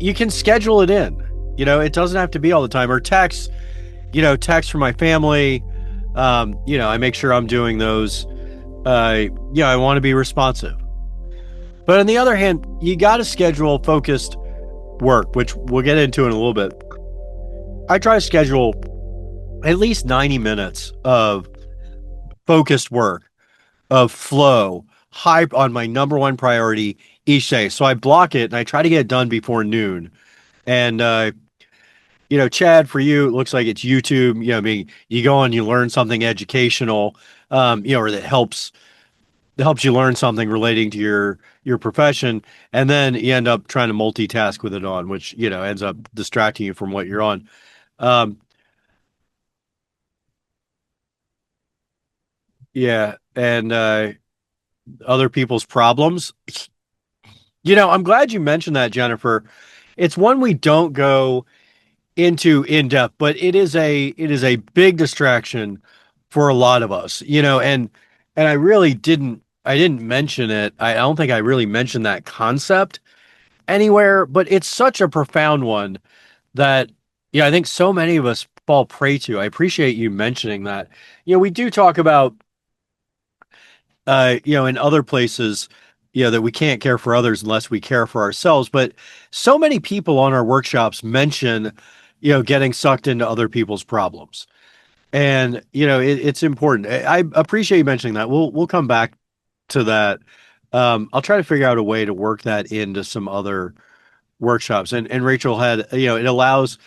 you can schedule it in. It doesn't have to be all the time. Or text from my family. I make sure I'm doing those. I want to be responsive. But on the other hand, you got to schedule focused work, which we'll get into in a little bit. I try to schedule at least 90 minutes of focused work, of flow, high on my number one priority each day. So I block it and I try to get it done before noon. And, Chad, for you, it looks like it's YouTube. I mean, you go on, you learn something educational, or that helps you learn something relating to your profession, and then you end up trying to multitask with it on, which ends up distracting you from what you're on. Um, yeah, and other people's problems. I'm glad you mentioned that, Jennifer. It's one we don't go into in depth, but it is a big distraction for a lot of us. And I didn't mention it. I don't think I really mentioned that concept anywhere, but it's such a profound one that I think so many of us fall prey to. I appreciate you mentioning that. We do talk about in other places, that we can't care for others unless we care for ourselves. But so many people on our workshops mention, getting sucked into other people's problems. And, it's important. I appreciate you mentioning that. We'll come back to that. I'll try to figure out a way to work that into some other workshops. And Rachel had, it allows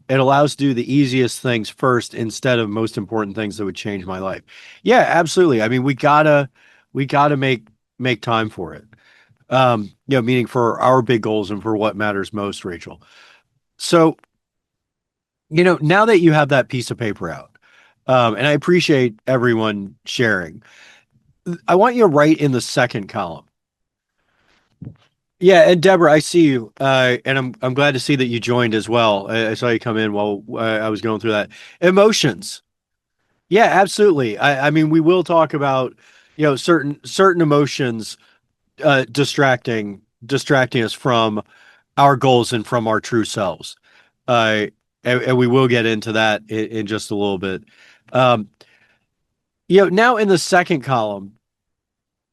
to do the easiest things first instead of most important things that would change my life. Yeah, absolutely. I mean, we gotta make time for it. Meaning for our big goals and for what matters most, Rachel. So, now that you have that piece of paper out, and I appreciate everyone sharing, I want you to write in the second column. Yeah, and Deborah, I see you, and I'm glad to see that you joined as well. I saw you come in while I was going through that. Emotions. Yeah, absolutely. I mean, we will talk about certain emotions distracting us from our goals and from our true selves. Uh, and we will get into that in just a little bit. Um, now in the second column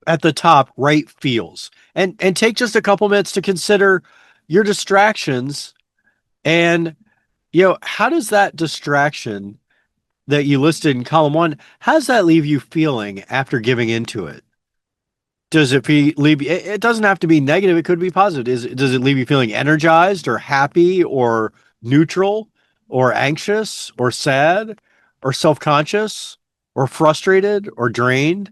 at the top, write feels, and take just a couple minutes to consider your distractions, and how does that distraction that you listed in column one, how does that leave you feeling after giving into it? Leave it doesn't have to be negative, it could be positive. Does it leave you feeling energized or happy or neutral or anxious or sad or self-conscious or frustrated or drained?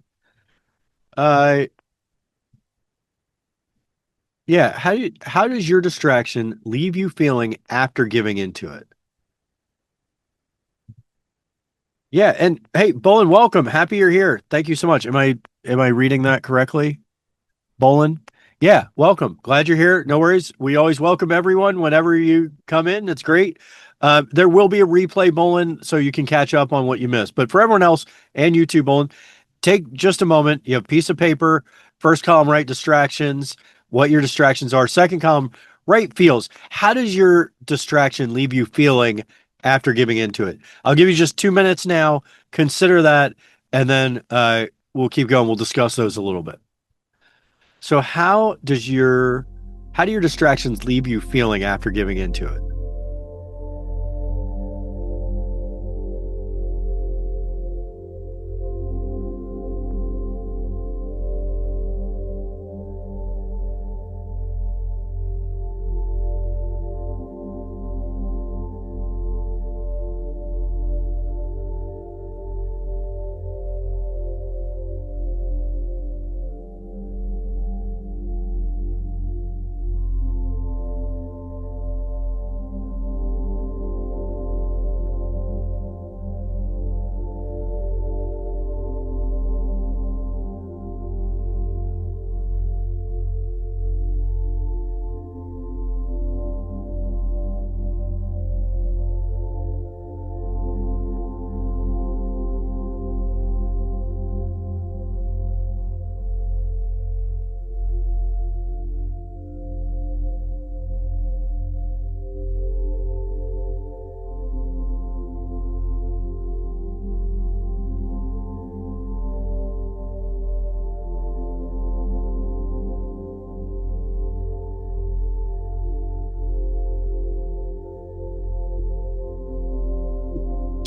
Uh yeah, how does your distraction leave you feeling after giving into it? Yeah, and hey, Bolin, welcome. Happy you're here. Thank you so much. Am I reading that correctly? Bolin. Yeah, welcome. Glad you're here. No worries. We always welcome everyone whenever you come in. It's great. There will be a replay, Bolin, so you can catch up on what you missed. But for everyone else and you too, Bolin, take just a moment. You have a piece of paper. First column, write distractions, what your distractions are. Second column, write feels. How does your distraction leave you feeling after giving into it? I'll give you just 2 minutes now. Consider that, and then we'll keep going. We'll discuss those a little bit. So how do your distractions leave you feeling after giving into it?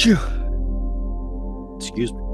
Phew. Excuse me.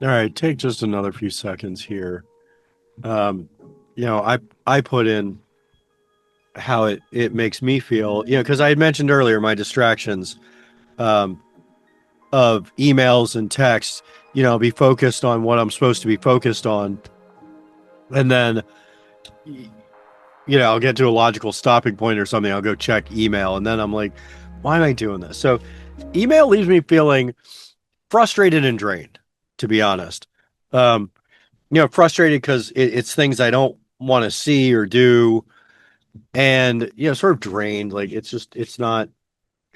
All right, take just another few seconds here. Um, I put in how it makes me feel, because I had mentioned earlier my distractions um, of emails and texts, be focused on what I'm supposed to be focused on. And then, I'll get to a logical stopping point or something. I'll go check email. And then I'm like, why am I doing this? So email leaves me feeling frustrated and drained, to be honest. Um, frustrated because it's things I don't want to see or do, and sort of drained. Like it's not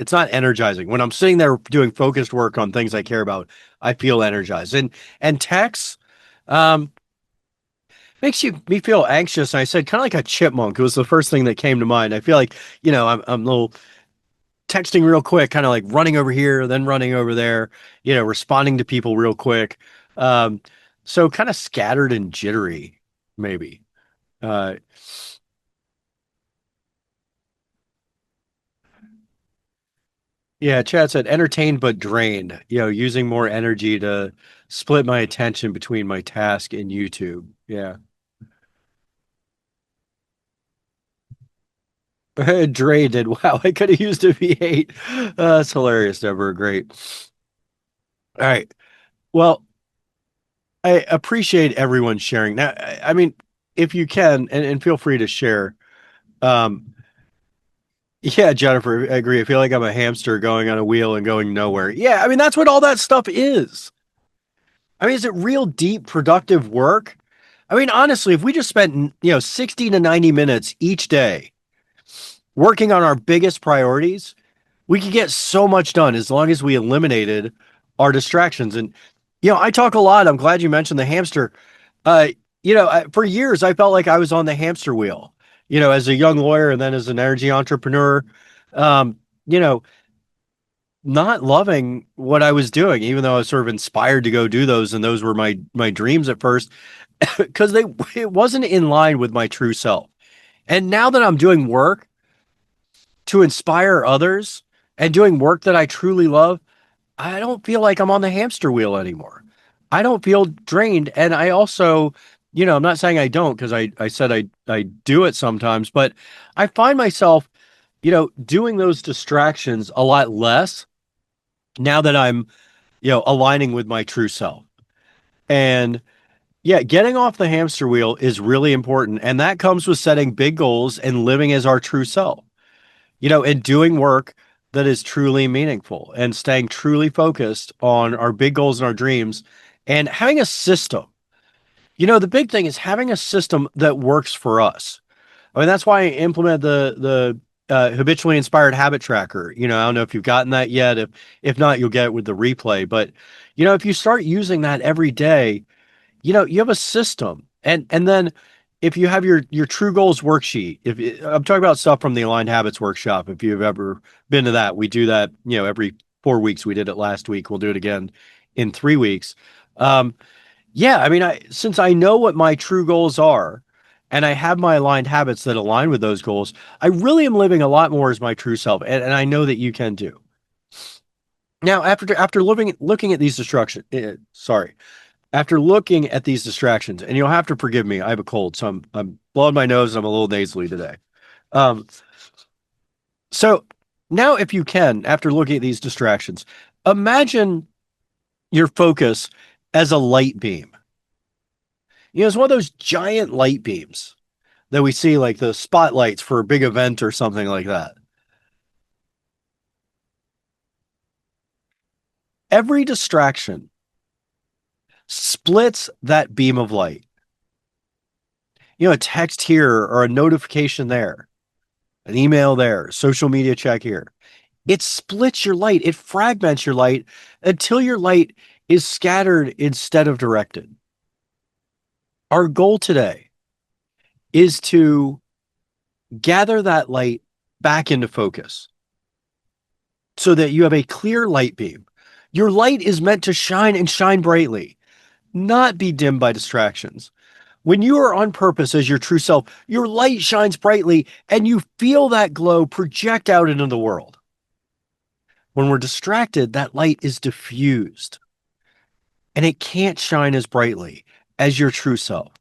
energizing. When I'm sitting there doing focused work on things I care about, I feel energized. And text um, makes me feel anxious. And I said kind of like a chipmunk. It was the first thing that came to mind. I feel like I'm a little texting real quick, kind of like running over here, then running over there, responding to people real quick. Um, so kind of scattered and jittery, maybe. Uh, yeah, Chad said entertained but drained, using more energy to split my attention between my task and YouTube. Yeah. Drained and wow, I could have used a V8. That's hilarious, Deborah. Great. All right. Well, I appreciate everyone sharing. Now, I mean, if you can, and feel free to share. Um, yeah, Jennifer, I agree. I feel like I'm a hamster going on a wheel and going nowhere. Yeah, I mean, that's what all that stuff is. I mean, is it real deep, productive work? I mean, honestly, if we just spent, 60 to 90 minutes each day working on our biggest priorities, we could get so much done as long as we eliminated our distractions. And, I talk a lot. I'm glad you mentioned the hamster. Uh, for years, I felt like I was on the hamster wheel, as a young lawyer and then as an energy entrepreneur, um, you know, not loving what I was doing, even though I was sort of inspired to go do those. And those were my dreams at first, because it wasn't in line with my true self. And now that I'm doing work to inspire others and doing work that I truly love, I don't feel like I'm on the hamster wheel anymore. I don't feel drained. And I also, I'm not saying I don't, because I said I do it sometimes, but I find myself, doing those distractions a lot less now that I'm, aligning with my true self. And yeah, getting off the hamster wheel is really important. And that comes with setting big goals and living as our true self, and doing work that is truly meaningful and staying truly focused on our big goals and our dreams and having a system. The big thing is having a system that works for us. I mean, that's why I implemented the habitually inspired habit tracker. I don't know if you've gotten that yet. If not, you'll get it with the replay. But if you start using that every day, you have a system, and then if you have your true goals worksheet, if I'm talking about stuff from the Aligned Habits workshop, if you've ever been to that, we do that, every 4 weeks. We did it last week. We'll do it again in 3 weeks. Um, yeah, I mean, since I know what my true goals are and I have my aligned habits that align with those goals, I really am living a lot more as my true self. And I know that you can too. Now, after looking at these after looking at these distractions, and you'll have to forgive me, I have a cold, so I'm blowing my nose and I'm a little nasally today. Um, so now, if you can, after looking at these distractions, imagine your focus as a light beam. It's one of those giant light beams that we see, like the spotlights for a big event or something like that. Every distraction splits that beam of light. A text here or a notification there, an email there, social media check here. It splits your light, it fragments your light until your light is scattered instead of directed. Our goal today is to gather that light back into focus so that you have a clear light beam. Your light is meant to shine and shine brightly, not be dimmed by distractions. When you are on purpose as your true self, your light shines brightly and you feel that glow project out into the world. When we're distracted, that light is diffused and it can't shine as brightly as your true self.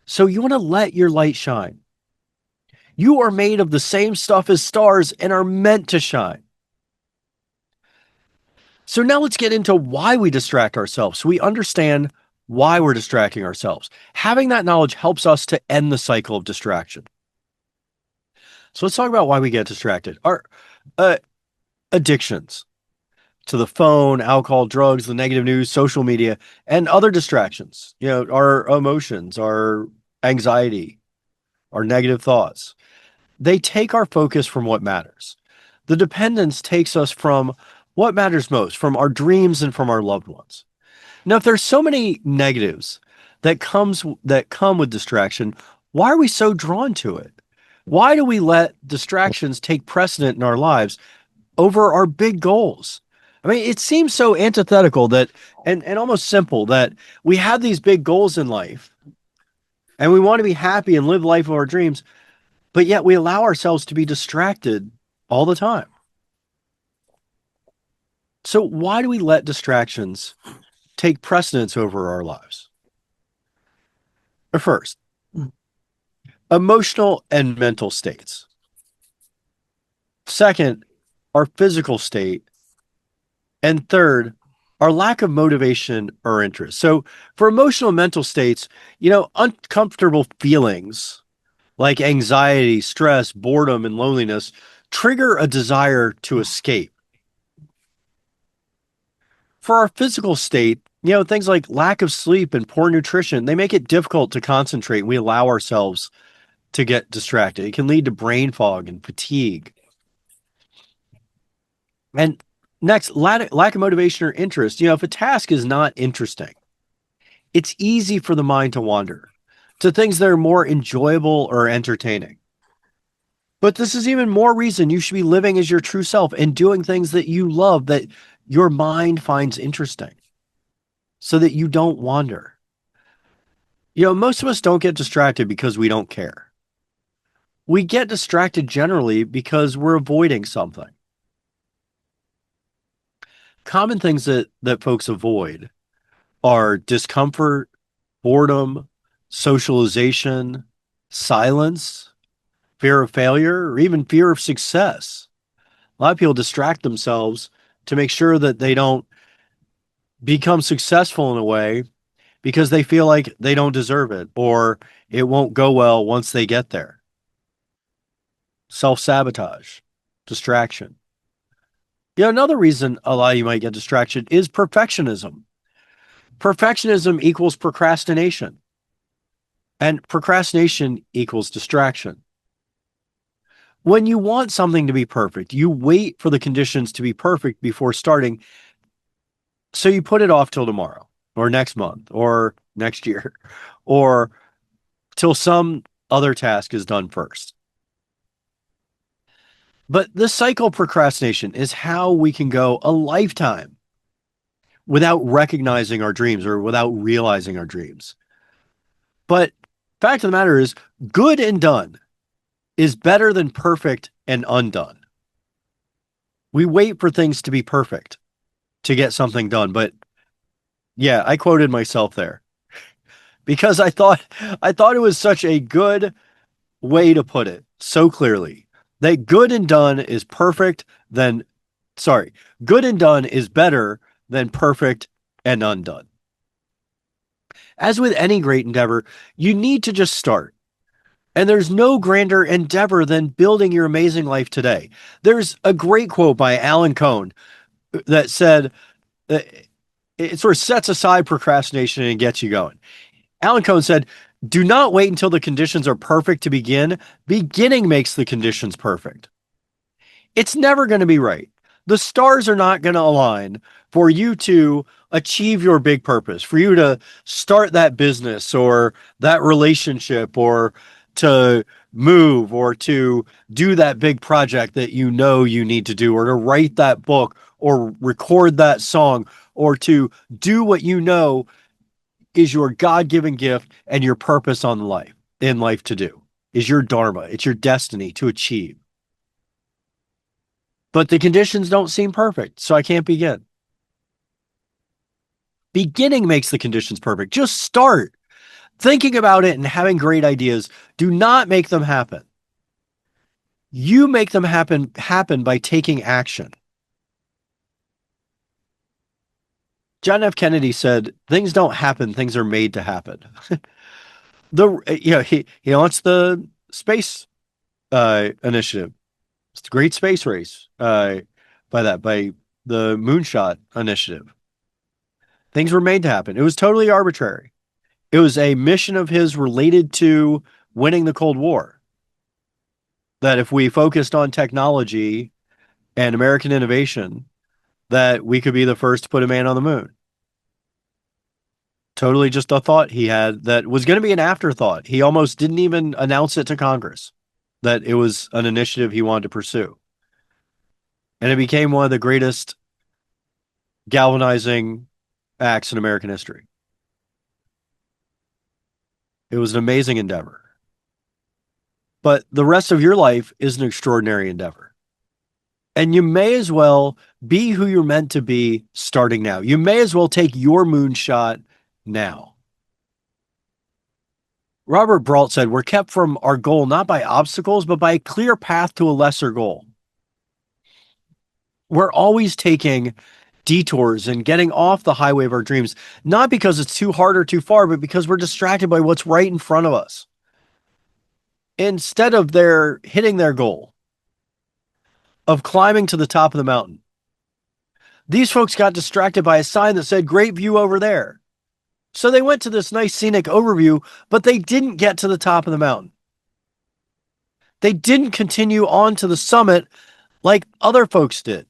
So you want to let your light shine. You are made of the same stuff as stars and are meant to shine. So now let's get into why we distract ourselves so we understand why we're distracting ourselves. Having that knowledge helps us to end the cycle of distraction. So let's talk about why we get distracted. Our addictions to the phone, alcohol, drugs, the negative news, social media, and other distractions. Our emotions, our anxiety, our negative thoughts. They take our focus from what matters. The dependence takes us from what matters most, from our dreams and from our loved ones. Now, if there's so many negatives that come with distraction, why are we so drawn to it? Why do we let distractions take precedent in our lives over our big goals? I mean, it seems so antithetical that and almost simple that we have these big goals in life and we want to be happy and live life of our dreams, but yet we allow ourselves to be distracted all the time. So why do we let distractions take precedence over our lives? First, emotional and mental states. Second, our physical state. And third, our lack of motivation or interest. So for emotional and mental states, uncomfortable feelings like anxiety, stress, boredom, and loneliness trigger a desire to escape. For our physical state, things like lack of sleep and poor nutrition, they make it difficult to concentrate. We allow ourselves to get distracted. It can lead to brain fog and fatigue. And next, lack of motivation or interest. If a task is not interesting, it's easy for the mind to wander to things that are more enjoyable or entertaining. But this is even more reason you should be living as your true self and doing things that you love, that your mind finds interesting, so that you don't wander. Most of us don't get distracted because we don't care. We get distracted generally because we're avoiding something. Common things that folks avoid are discomfort, boredom, socialization, silence, fear of failure, or even fear of success. A lot of people distract themselves to make sure that they don't become successful in a way because they feel like they don't deserve it or it won't go well once they get there. Self-sabotage, distraction. Another reason a lot of you might get distraction is perfectionism. Perfectionism equals procrastination, and procrastination equals distraction. When you want something to be perfect, you wait for the conditions to be perfect before starting. So you put it off till tomorrow or next month or next year or till some other task is done first. But this cycle of procrastination is how we can go a lifetime without recognizing our dreams or without realizing our dreams. But fact of the matter is, good and done is better than perfect and undone. We wait for things to be perfect to get something done. But yeah, I quoted myself there because I thought it was such a good way to put it so clearly that good and done is perfect than sorry, good and done is better than perfect and undone. As with any great endeavor, you need to just start. And there's no grander endeavor than building your amazing life today. There's a great quote by Alan Cohn that said, it sort of sets aside procrastination and gets you going. Alan Cohn said, do not wait until the conditions are perfect to begin. Beginning makes the conditions perfect. It's never going to be right. The stars are not going to align for you to achieve your big purpose, for you to start that business or that relationship or to move or to do that big project that you know you need to do or to write that book or record that song or to do what you know is your God-given gift and your purpose in life to do is your dharma. It's your destiny to achieve. But the conditions don't seem perfect, so I can't begin. Beginning makes the conditions perfect. Just start. Thinking about it and having great ideas do not make them happen. You make them happen by taking action. John F. Kennedy said, things don't happen, things are made to happen. He launched the space initiative. It's the Great Space Race by the Moonshot Initiative. Things were made to happen. It was totally arbitrary. It was a mission of his related to winning the Cold War. That if we focused on technology and American innovation, that we could be the first to put a man on the moon. Totally just a thought he had that was going to be an afterthought. He almost didn't even announce it to Congress that it was an initiative he wanted to pursue. And it became one of the greatest galvanizing acts in American history. It was an amazing endeavor. But the rest of your life is an extraordinary endeavor. And you may as well be who you're meant to be starting now. You may as well take your moonshot now. Robert Brault said, we're kept from our goal not by obstacles, but by a clear path to a lesser goal. We're always taking detours and getting off the highway of our dreams, not because it's too hard or too far, but because we're distracted by what's right in front of us. Instead of hitting their goal of climbing to the top of the mountain, these folks got distracted by a sign that said, great view over there. So they went to this nice scenic overview, but they didn't get to the top of the mountain. They didn't continue on to the summit like other folks did.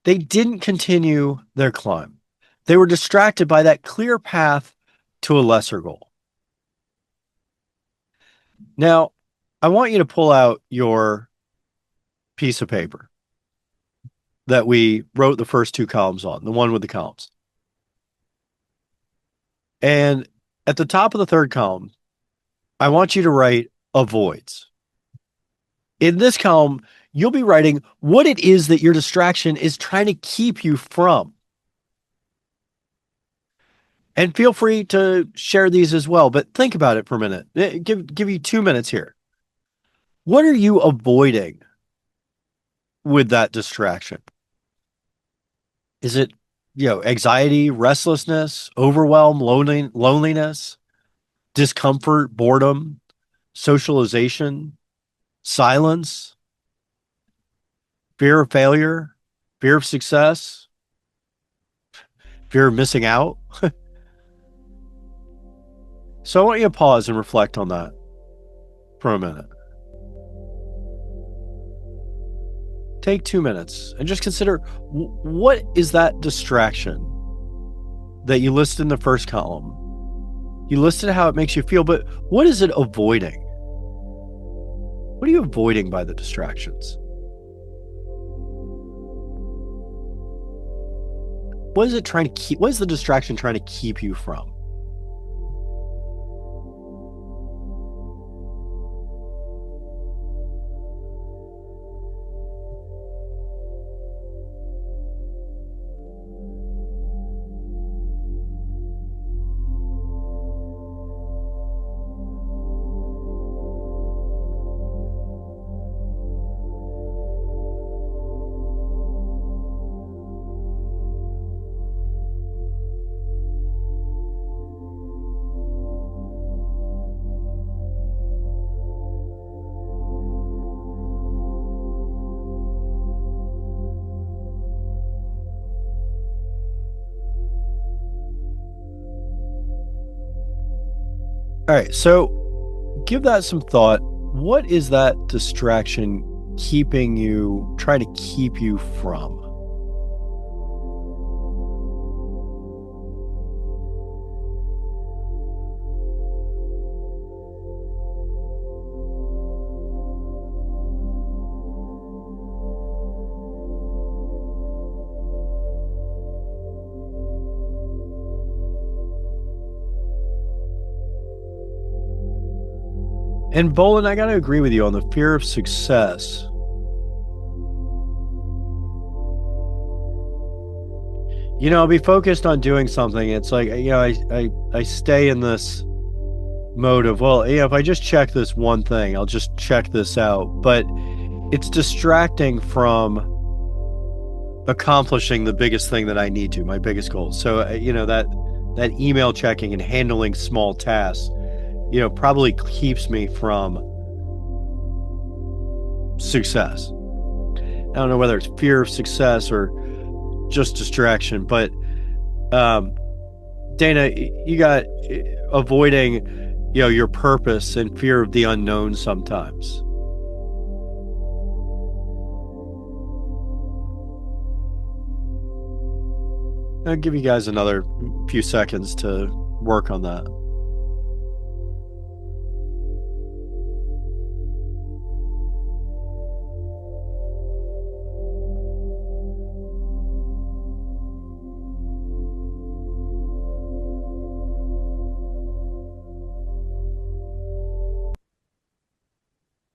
They didn't continue their climb. They were distracted by that clear path to a lesser goal. Now, I want you to pull out your piece of paper that we wrote the first two columns on, the one with the columns. And at the top of the third column, I want you to write avoids. In this column, you'll be writing what it is that your distraction is trying to keep you from. And feel free to share these as well, but think about it for a minute. Give you 2 minutes here. What are you avoiding with that distraction? Is it, anxiety, restlessness, overwhelm, loneliness, discomfort, boredom, socialization, silence, fear of failure, fear of success, fear of missing out? So I want you to pause and reflect on that for a minute. Take 2 minutes and just consider what is that distraction that you listed in the first column You listed how it makes you feel, but what is it avoiding? What are you avoiding by the distractions? What is it trying to keep? What is the distraction trying to keep you from? All right, so give that some thought. What is that distraction keeping you, trying to keep you from? And Bolin, I got to agree with you on the fear of success. I'll be focused on doing something. It's like, I stay in this mode of, well, if I just check this one thing, I'll just check this out. But it's distracting from accomplishing the biggest thing that I need to, my biggest goal. So, that email checking and handling small tasks, probably keeps me from success. I don't know whether it's fear of success or just distraction, but Dana, you got avoiding, your purpose and fear of the unknown sometimes. I'll give you guys another few seconds to work on that.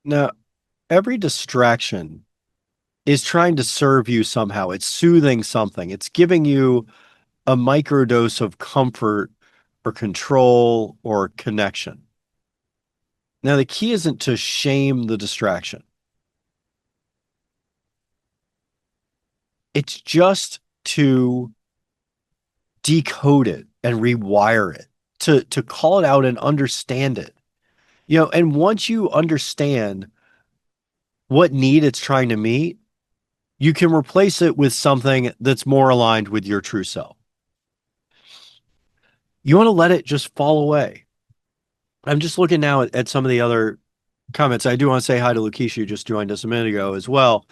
Now, every distraction is trying to serve you somehow. It's soothing something. It's giving you a microdose of comfort or control or connection. Now, the key isn't to shame the distraction. It's just to decode it and rewire it, to call it out and understand it. And once you understand what need it's trying to meet, you can replace it with something that's more aligned with your true self. You want to let it just fall away. I'm just looking now at some of the other comments. I do want to say hi to Lakeisha, who just joined us a minute ago as well.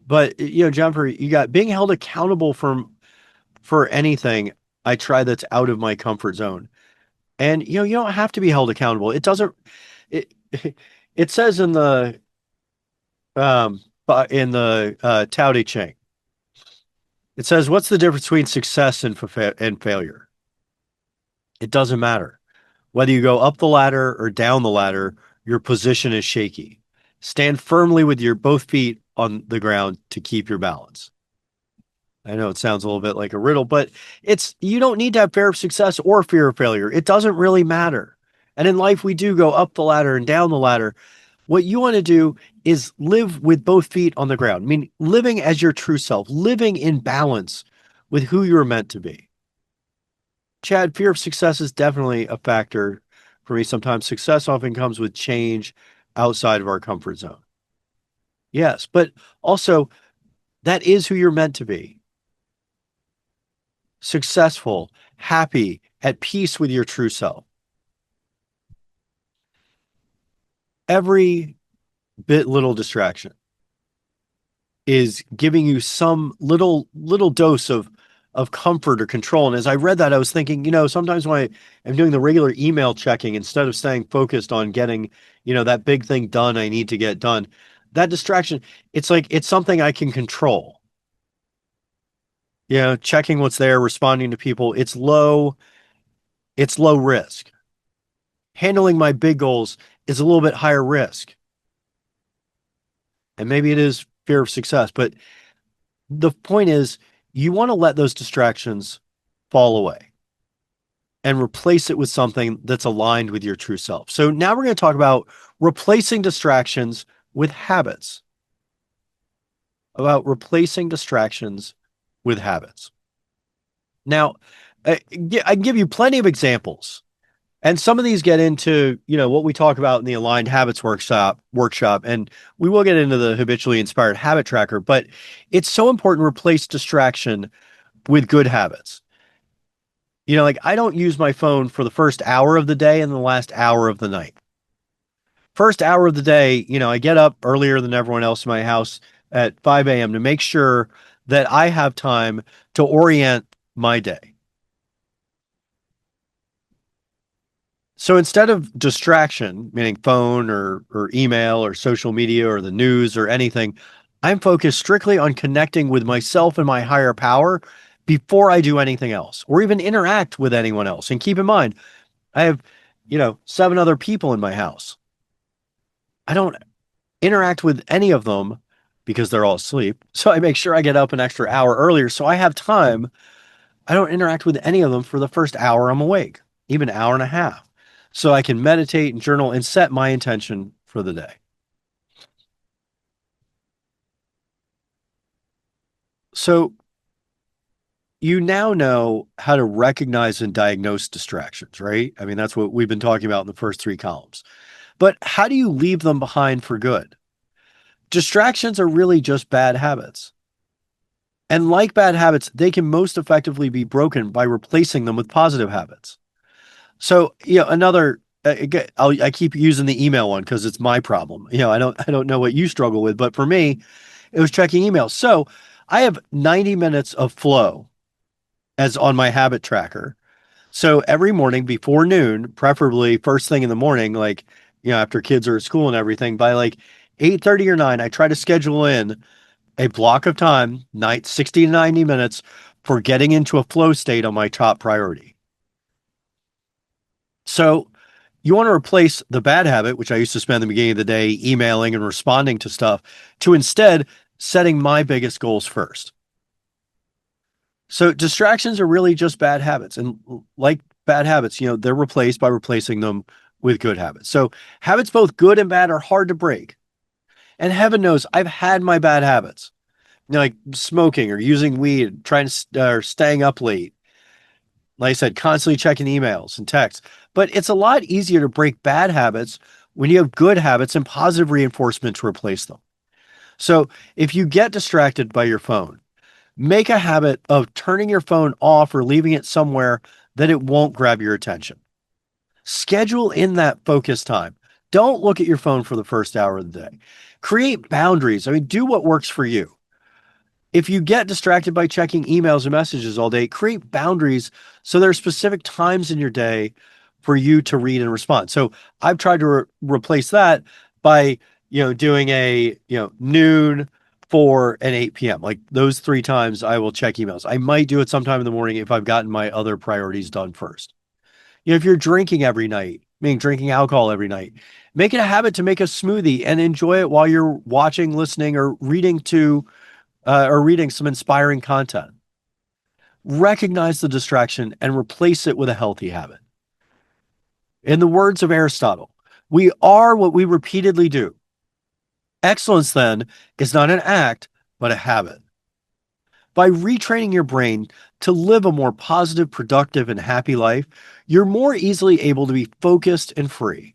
But Jennifer, you got being held accountable for anything I try that's out of my comfort zone. And you don't have to be held accountable. It doesn't it it says in the Tao Te Ching. It says, what's the difference between success and failure? It doesn't matter. Whether you go up the ladder or down the ladder, your position is shaky. Stand firmly with your both feet on the ground to keep your balance. I know it sounds a little bit like a riddle, but you don't need to have fear of success or fear of failure. It doesn't really matter. And in life, we do go up the ladder and down the ladder. What you want to do is live with both feet on the ground. I mean, living as your true self, living in balance with who you're meant to be. Chad, fear of success is definitely a factor for me. Sometimes success often comes with change outside of our comfort zone. Yes, but also that is who you're meant to be. Successful, happy, at peace with your true self. Every little distraction is giving you some little dose of comfort or control. And as I read that, I was thinking, sometimes when I'm doing the regular email checking, instead of staying focused on getting, that big thing done I need to get done, that distraction, it's like it's something I can control. Checking what's there, responding to people, it's low risk. Handling my big goals is a little bit higher risk. And maybe it is fear of success, but the point is you want to let those distractions fall away and replace it with something that's aligned with your true self. So now we're going to talk about replacing distractions with habits. About replacing distractions with habits. Now, I can give you plenty of examples. And some of these get into, what we talk about in the Aligned Habits workshop, and we will get into the habitually inspired habit tracker, but it's so important to replace distraction with good habits. Like I don't use my phone for the first hour of the day and the last hour of the night. First hour of the day, I get up earlier than everyone else in my house at 5 a.m. to make sure that I have time to orient my day. So instead of distraction, meaning phone or email or social media or the news or anything, I'm focused strictly on connecting with myself and my higher power before I do anything else or even interact with anyone else. And keep in mind, I have, 7 other people in my house. I don't interact with any of them because they're all asleep. So I make sure I get up an extra hour earlier so I have time. I don't interact with any of them for the first hour I'm awake, even hour and a half. So I can meditate and journal and set my intention for the day. So you now know how to recognize and diagnose distractions, right? I mean, that's what we've been talking about in the first 3 columns. But how do you leave them behind for good? Distractions are really just bad habits. And like bad habits, they can most effectively be broken by replacing them with positive habits. So, another I keep using the email one because it's my problem. I don't know what you struggle with, but for me, it was checking emails. So I have 90 minutes of flow as on my habit tracker. So every morning before noon, preferably first thing in the morning, like, after kids are at school and everything, by like 8:30 or 9, I try to schedule in a block of time, night 60 to 90 minutes for getting into a flow state on my top priority. So you want to replace the bad habit, which I used to spend the beginning of the day emailing and responding to stuff, to instead setting my biggest goals first. So distractions are really just bad habits. And like bad habits, they're replaced by replacing them with good habits. So habits, both good and bad, are hard to break. And heaven knows I've had my bad habits, like smoking or using weed, trying to or staying up late. Like I said, constantly checking emails and texts. But it's a lot easier to break bad habits when you have good habits and positive reinforcement to replace them. So if you get distracted by your phone, make a habit of turning your phone off or leaving it somewhere that it won't grab your attention. Schedule in that focus time. Don't look at your phone for the first hour of the day. Create boundaries. I mean, do what works for you. If you get distracted by checking emails and messages all day, create boundaries so there are specific times in your day for you to read and respond. So I've tried to replace that by, doing a, noon, 4, and 8 p.m. Like those 3 times I will check emails. I might do it sometime in the morning if I've gotten my other priorities done first. If you're drinking every night, meaning drinking alcohol every night, make it a habit to make a smoothie and enjoy it while you're watching, listening, or reading some inspiring content. Recognize the distraction and replace it with a healthy habit. In the words of Aristotle, we are what we repeatedly do. Excellence, then, is not an act, but a habit. By retraining your brain to live a more positive, productive, and happy life, you're more easily able to be focused and free.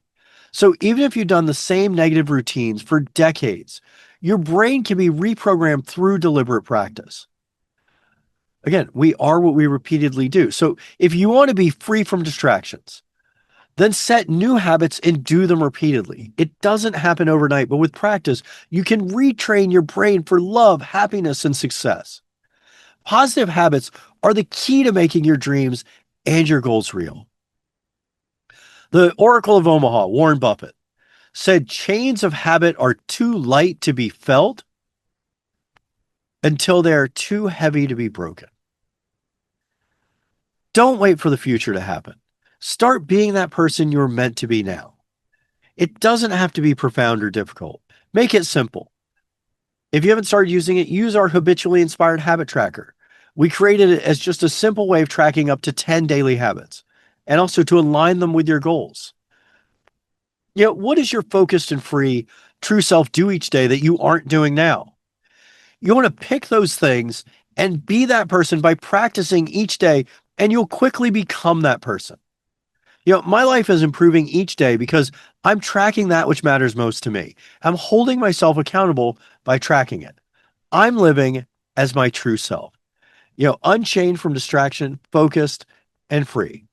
So even if you've done the same negative routines for decades, your brain can be reprogrammed through deliberate practice. Again, we are what we repeatedly do. So if you want to be free from distractions, then set new habits and do them repeatedly. It doesn't happen overnight, but with practice, you can retrain your brain for love, happiness, and success. Positive habits are the key to making your dreams and your goals real. The Oracle of Omaha, Warren Buffett, said chains of habit are too light to be felt until they are too heavy to be broken. Don't wait for the future to happen. Start being that person you're meant to be now. It doesn't have to be profound or difficult. Make it simple. If you haven't started using it, use our habitually inspired habit tracker. We created it as just a simple way of tracking up to 10 daily habits and also to align them with your goals. What does your focused and free true self do each day that you aren't doing now? You want to pick those things and be that person by practicing each day, and you'll quickly become that person. My life is improving each day because I'm tracking that which matters most to me. I'm holding myself accountable by tracking it. I'm living as my true self, unchained from distraction, focused, and free.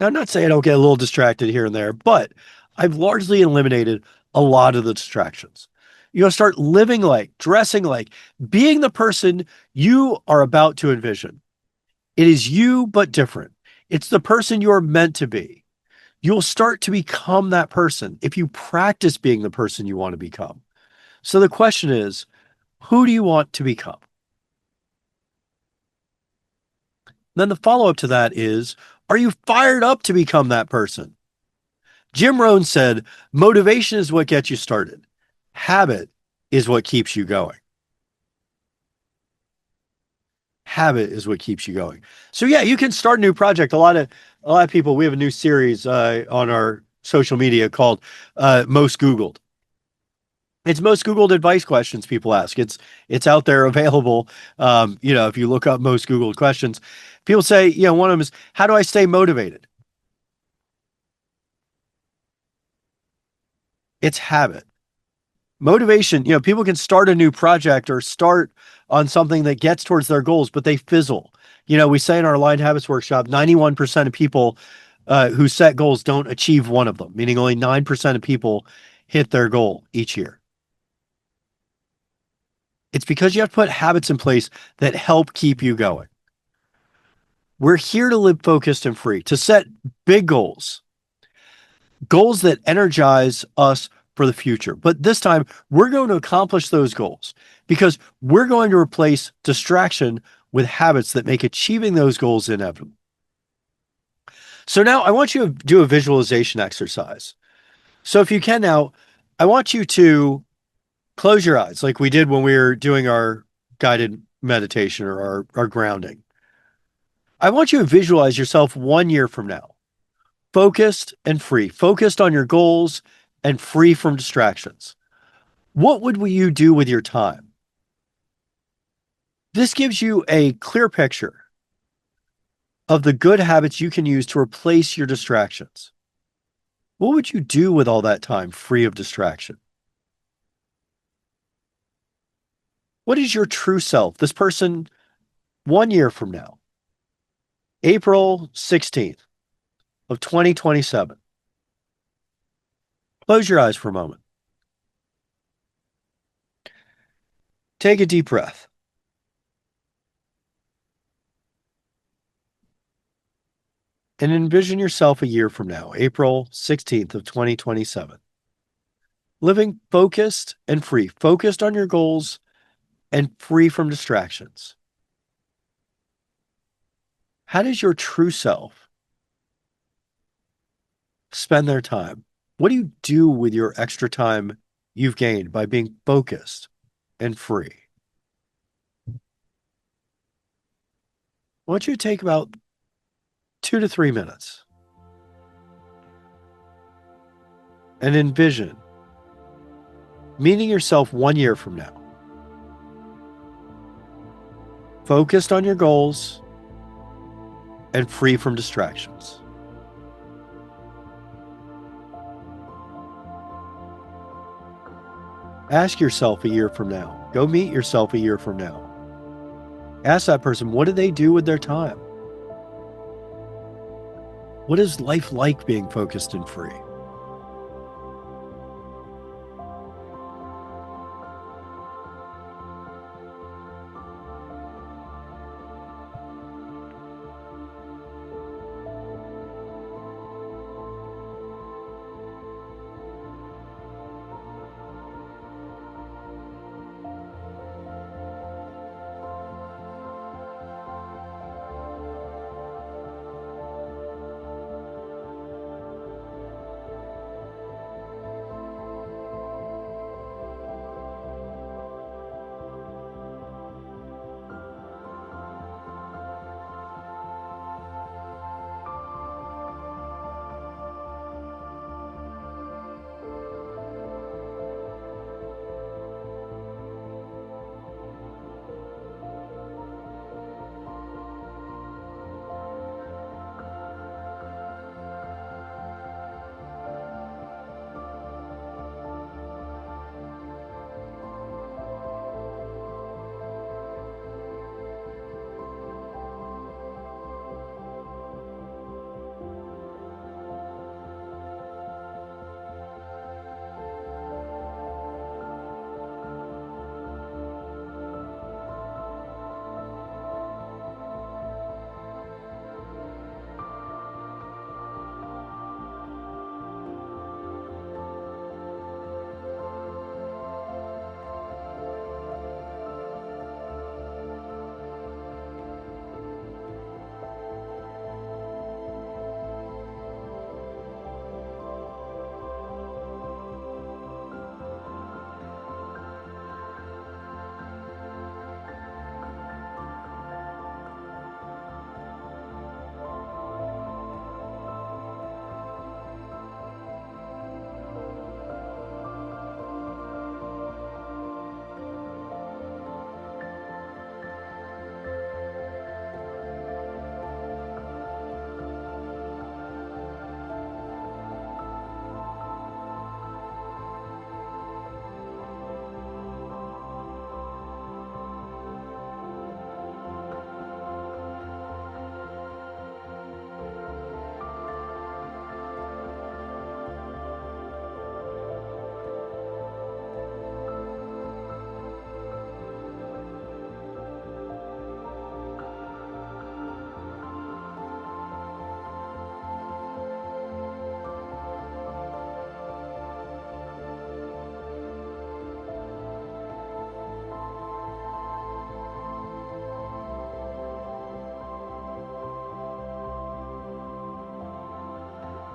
Now, I'm not saying I don't get a little distracted here and there, but I've largely eliminated a lot of the distractions. Start living like, dressing like, being the person you are about to envision. It is you, but different. It's the person you're meant to be. You'll start to become that person if you practice being the person you want to become. So the question is, who do you want to become? Then the follow up to that is, are you fired up to become that person? Jim Rohn said, motivation is what gets you started. Habit is what keeps you going. Habit is what keeps you going. So yeah, you can start a new project. A lot of people, we have a new series on our social media called Most Googled. It's most Googled advice questions people ask. It's out there available. If you look up most Googled questions, people say, one of them is, how do I stay motivated? It's habit. Motivation, people can start a new project or start on something that gets towards their goals, but they fizzle. We say in our Aligned Habits workshop, 91% of people who set goals don't achieve one of them, meaning only 9% of people hit their goal each year. It's because you have to put habits in place that help keep you going. We're here to live focused and free, to set big goals that energize us for the future. But this time, we're going to accomplish those goals because we're going to replace distraction with habits that make achieving those goals inevitable. So now I want you to do a visualization exercise. So if you can now, I want you to close your eyes like we did when we were doing our guided meditation or our grounding. I want you to visualize yourself 1 year from now, focused and free, focused on your goals and free from distractions. What would you do with your time? This gives you a clear picture of the good habits you can use to replace your distractions. What would you do with all that time free of distraction? What is your true self, this person 1 year from now, April 16th of 2027? Close your eyes for a moment. Take a deep breath. And envision yourself a year from now, April 16th of 2027. Living focused and free, focused on your goals and free from distractions. How does your true self spend their time? What do you do with your extra time you've gained by being focused and free? I want you to take about 2 to 3 minutes and envision meeting yourself 1 year from now, focused on your goals and free from distractions. Ask yourself a year from now. Go meet yourself a year from now. Ask that person, what do they do with their time? What is life like being focused and free?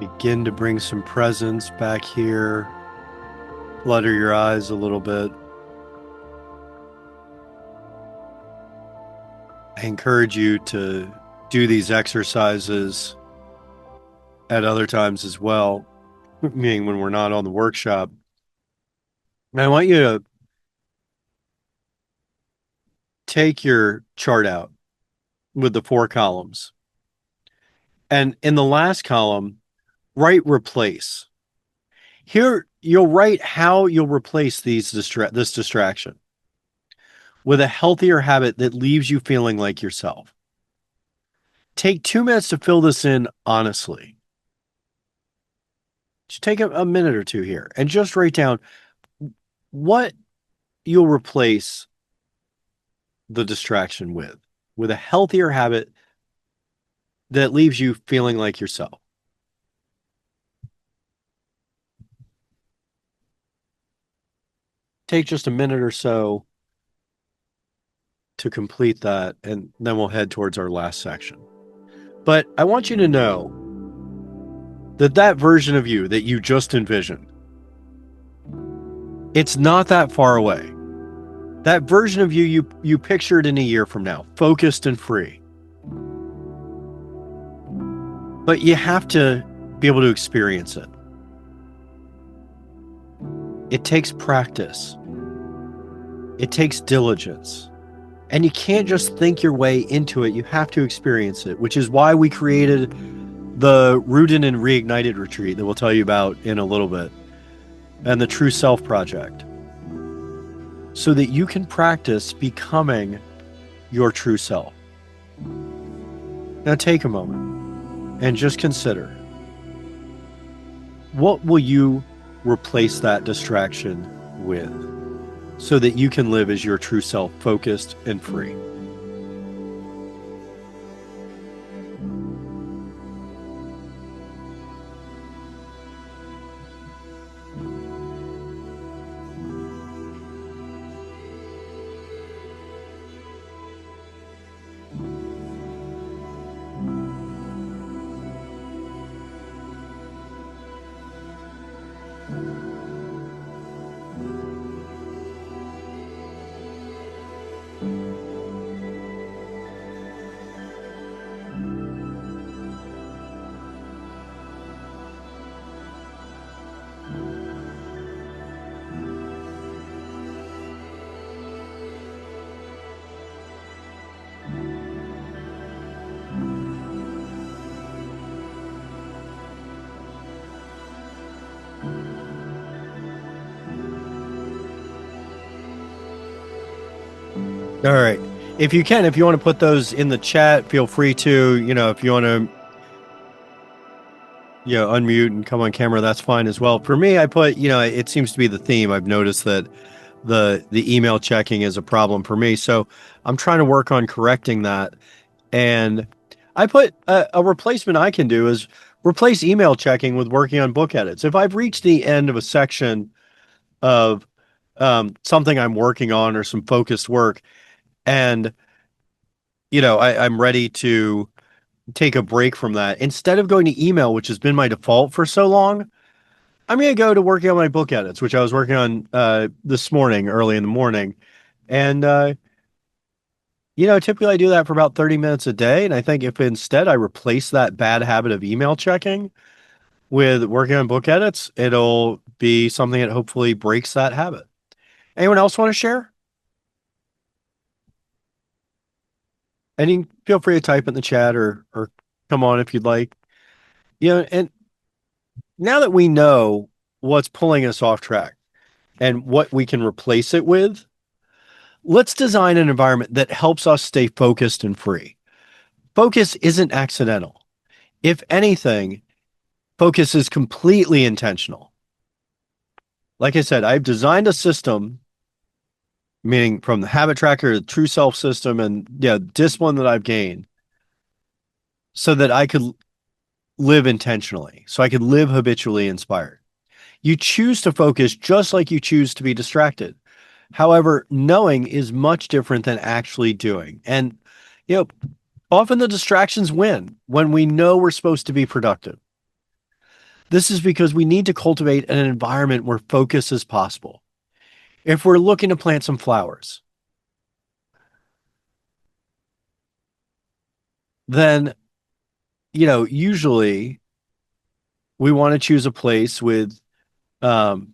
Begin to bring some presence back here. Flutter your eyes a little bit. I encourage you to do these exercises at other times as well, meaning when we're not on the workshop. And I want you to take your chart out with the 4 columns. And in the last column, write replace. Here, you'll write how you'll replace this distraction with a healthier habit that leaves you feeling like yourself. Take 2 minutes to fill this in honestly. Just take a minute or two here and just write down what you'll replace the distraction with a healthier habit that leaves you feeling like yourself. Take just a minute or so to complete that, and then we'll head towards our last section. But I want you to know that that version of you that you just envisioned, it's not that far away. That version of you pictured in a year from now, focused and free. But you have to be able to experience it. It takes practice. It takes diligence. And you can't just think your way into it. You have to experience it, which is why we created the Rooted and Reignited retreat that we'll tell you about in a little bit, and the True Self Project, so that you can practice becoming your true self. Now take a moment and just consider, what will you replace that distraction with so that you can live as your true self, focused and free? All right. If you can, if you want to put those in the chat, feel free to. If you want to, unmute and come on camera, that's fine as well. For me, I put, it seems to be the theme. I've noticed that the email checking is a problem for me. So I'm trying to work on correcting that. And I put a replacement I can do is replace email checking with working on book edits. If I've reached the end of a section of something I'm working on or some focused work, and I'm ready to take a break from that, instead of going to email, which has been my default for so long, I'm going to go to working on my book edits, which I was working on this morning, early in the morning. And typically I do that for about 30 minutes a day. And I think if instead I replace that bad habit of email checking with working on book edits, it'll be something that hopefully breaks that habit. Anyone else want to share? And you can feel free to type in the chat or come on if you'd like. And now that we know what's pulling us off track and what we can replace it with, let's design an environment that helps us stay focused and free. Focus isn't accidental. If anything, focus is completely intentional. Like I said, I've designed a system, meaning from the habit tracker, the true self system, and discipline that I've gained, so that I could live intentionally, so I could live habitually inspired. You choose to focus just like you choose to be distracted. However, knowing is much different than actually doing. And, often the distractions win when we know we're supposed to be productive. This is because we need to cultivate an environment where focus is possible. If we're looking to plant some flowers, then, usually we want to choose a place with, um,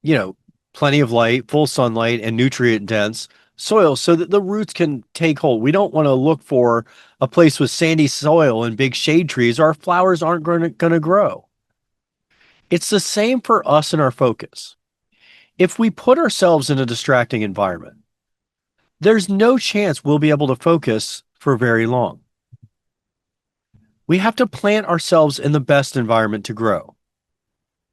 you know, plenty of light, full sunlight, and nutrient dense soil so that the roots can take hold. We don't want to look for a place with sandy soil and big shade trees. Our flowers aren't going to grow. It's the same for us and our focus. If we put ourselves in a distracting environment, there's no chance we'll be able to focus for very long. We have to plant ourselves in the best environment to grow.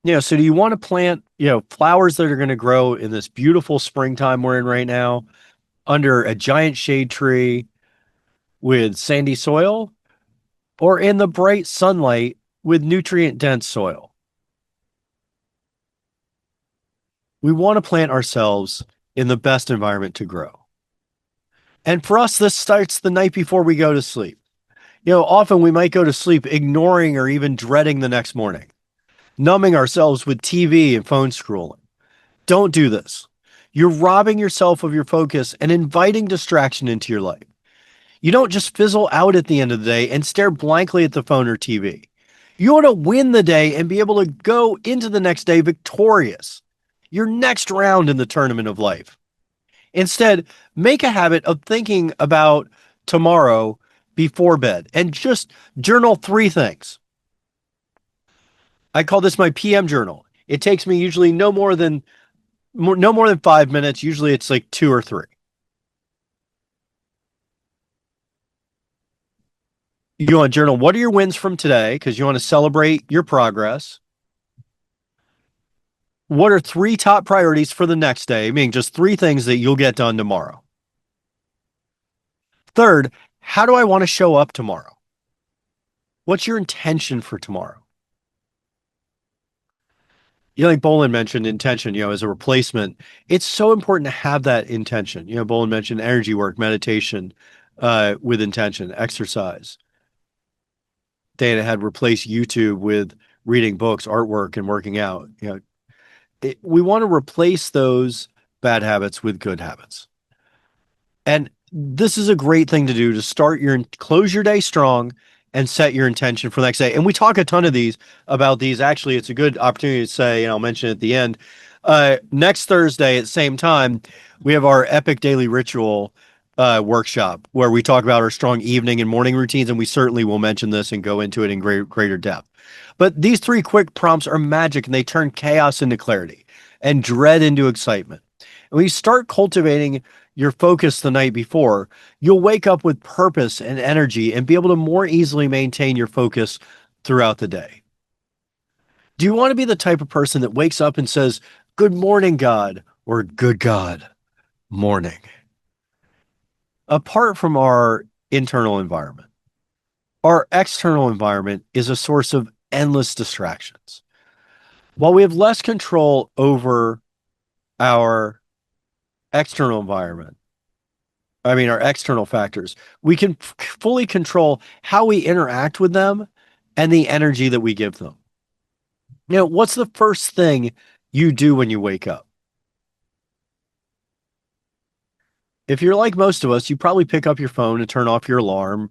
So do you want to plant, flowers that are going to grow in this beautiful springtime we're in right now under a giant shade tree with sandy soil or in the bright sunlight with nutrient dense soil? We want to plant ourselves in the best environment to grow. And for us, this starts the night before we go to sleep. Often we might go to sleep ignoring or even dreading the next morning, numbing ourselves with TV and phone scrolling. Don't do this. You're robbing yourself of your focus and inviting distraction into your life. You don't just fizzle out at the end of the day and stare blankly at the phone or TV. You want to win the day and be able to go into the next day victorious, your next round in the tournament of life. Instead, make a habit of thinking about tomorrow before bed and just journal 3 things. I call this my PM journal. It takes me usually no more than 5 minutes. Usually it's like 2 or 3. You want to journal what are your wins from today because you want to celebrate your progress. What are 3 top priorities for the next day? Meaning just 3 things that you'll get done tomorrow. Third, how do I want to show up tomorrow? What's your intention for tomorrow? Like Bolin mentioned intention, as a replacement. It's so important to have that intention. Bolin mentioned energy work, meditation, with intention, exercise. Dana had replaced YouTube with reading books, artwork, and working out. We want to replace those bad habits with good habits. And this is a great thing to do to close your day strong and set your intention for the next day. And we talk a ton of about these. Actually, it's a good opportunity to say, and I'll mention it at the end. Next Thursday at the same time, we have our Epic Daily Ritual workshop where we talk about our strong evening and morning routines. And we certainly will mention this and go into it in greater depth. But these 3 quick prompts are magic and they turn chaos into clarity and dread into excitement. And when you start cultivating your focus the night before, you'll wake up with purpose and energy and be able to more easily maintain your focus throughout the day. Do you want to be the type of person that wakes up and says, "Good morning, God," or "Good God, morning"? Apart from our internal environment, our external environment is a source of endless distractions. While we have less control over our external environment, our external factors, we can fully control how we interact with them and the energy that we give them. What's the first thing you do when you wake up? If you're like most of us, you probably pick up your phone and turn off your alarm,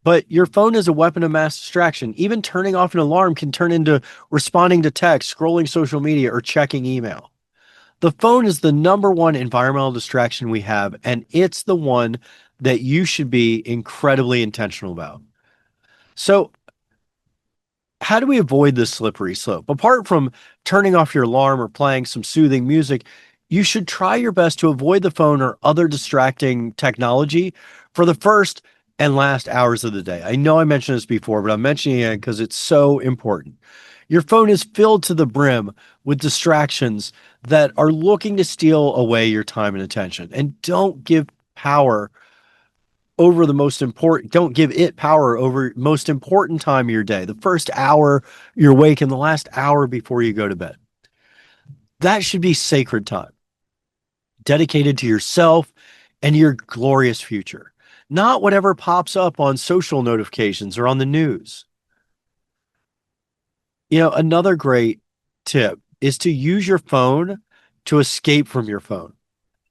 but your phone is a weapon of mass distraction. Even turning off an alarm can turn into responding to text, scrolling social media, or checking email. The phone is the number one environmental distraction we have, and it's the one that you should be incredibly intentional about. So, how do we avoid this slippery slope? Apart from turning off your alarm or playing some soothing music, you should try your best to avoid the phone or other distracting technology for the first and last hours of the day. I know I mentioned this before, but I'm mentioning it because it's so important. Your phone is filled to the brim with distractions that are looking to steal away your time and attention. And don't give don't give it power over most important time of your day, the first hour you're awake and the last hour before you go to bed. That should be sacred time, dedicated to yourself and your glorious future, not whatever pops up on social notifications or on the news. Another great tip is to use your phone to escape from your phone.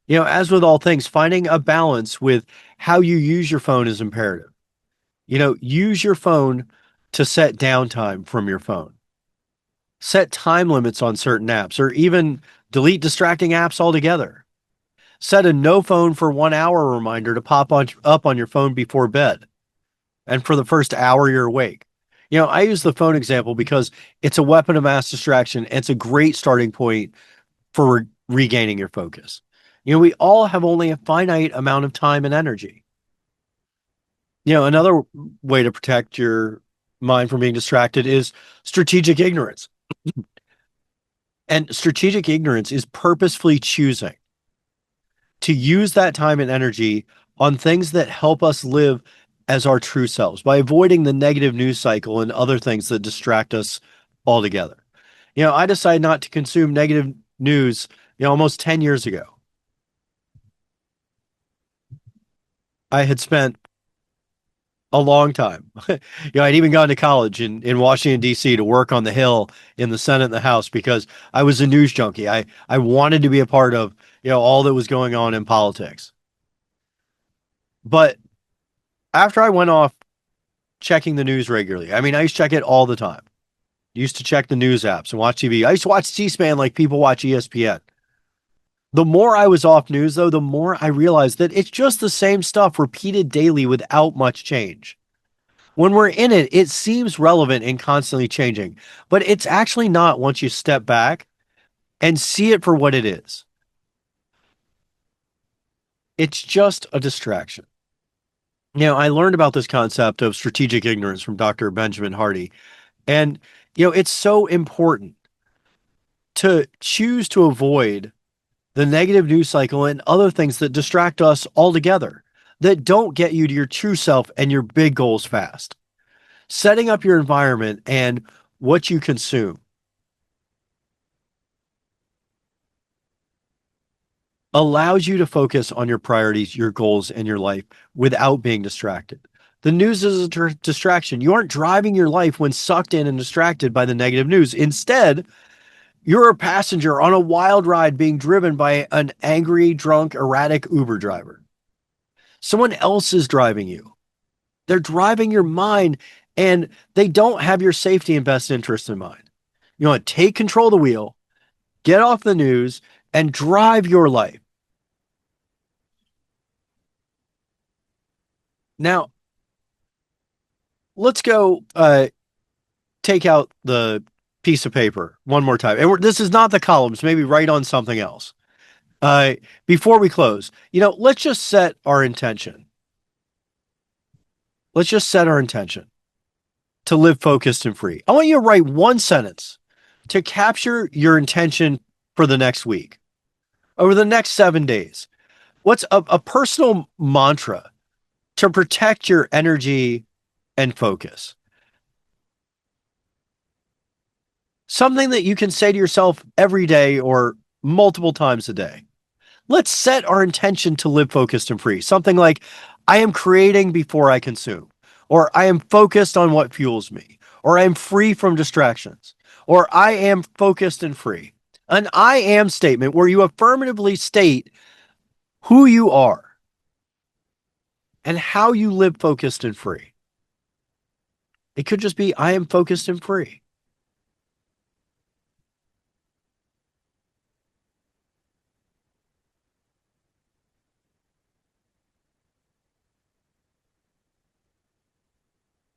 As with all things, finding a balance with how you use your phone is imperative. Use your phone to set downtime from your phone. Set time limits on certain apps or even delete distracting apps altogether. Set a no phone for 1 hour reminder to up on your phone before bed and for the first hour you're awake. I use the phone example because it's a weapon of mass distraction. And it's a great starting point for regaining your focus. We all have only a finite amount of time and energy. Another way to protect your mind from being distracted is strategic ignorance. And strategic ignorance is purposefully choosing to use that time and energy on things that help us live as our true selves by avoiding the negative news cycle and other things that distract us altogether. I decided not to consume negative news, almost 10 years ago. I had spent a long time. I'd even gone to college in Washington, D.C. to work on the Hill in the Senate and the House because I was a news junkie. I wanted to be a part of, all that was going on in politics. But after I went off checking the news regularly, I mean, I used to check it all the time. Used to check the news apps and watch TV. I used to watch C-SPAN like people watch ESPN. The more I was off news, though, the more I realized that it's just the same stuff repeated daily without much change. When we're in it, it seems relevant and constantly changing, but it's actually not once you step back and see it for what it is. It's just a distraction. I learned about this concept of strategic ignorance from Dr. Benjamin Hardy. And, it's so important to choose to avoid the negative news cycle and other things that distract us altogether, that don't get you to your true self and your big goals fast. Setting up your environment and what you consume allows you to focus on your priorities, your goals, and your life without being distracted. The news is a distraction. You aren't driving your life when sucked in and distracted by the negative news. Instead, you're a passenger on a wild ride being driven by an angry, drunk, erratic Uber driver. Someone else is driving you. They're driving your mind and they don't have your safety and best interest in mind. You want to take control of the wheel, get off the news, and drive your life. Now, let's go take out the piece of paper one more time. And this is not the columns, maybe write on something else. Uh, Before we close, let's just set our intention. Let's just set our intention to live focused and free. I want you to write one sentence to capture your intention for the next week, over the next 7 days. What's a personal mantra to protect your energy and focus? Something that you can say to yourself every day or multiple times a day. Let's set our intention to live focused and free. Something like, I am creating before I consume, or I am focused on what fuels me, or I am free from distractions, or I am focused and free. An I am statement where you affirmatively state who you are and how you live focused and free. It could just be, I am focused and free.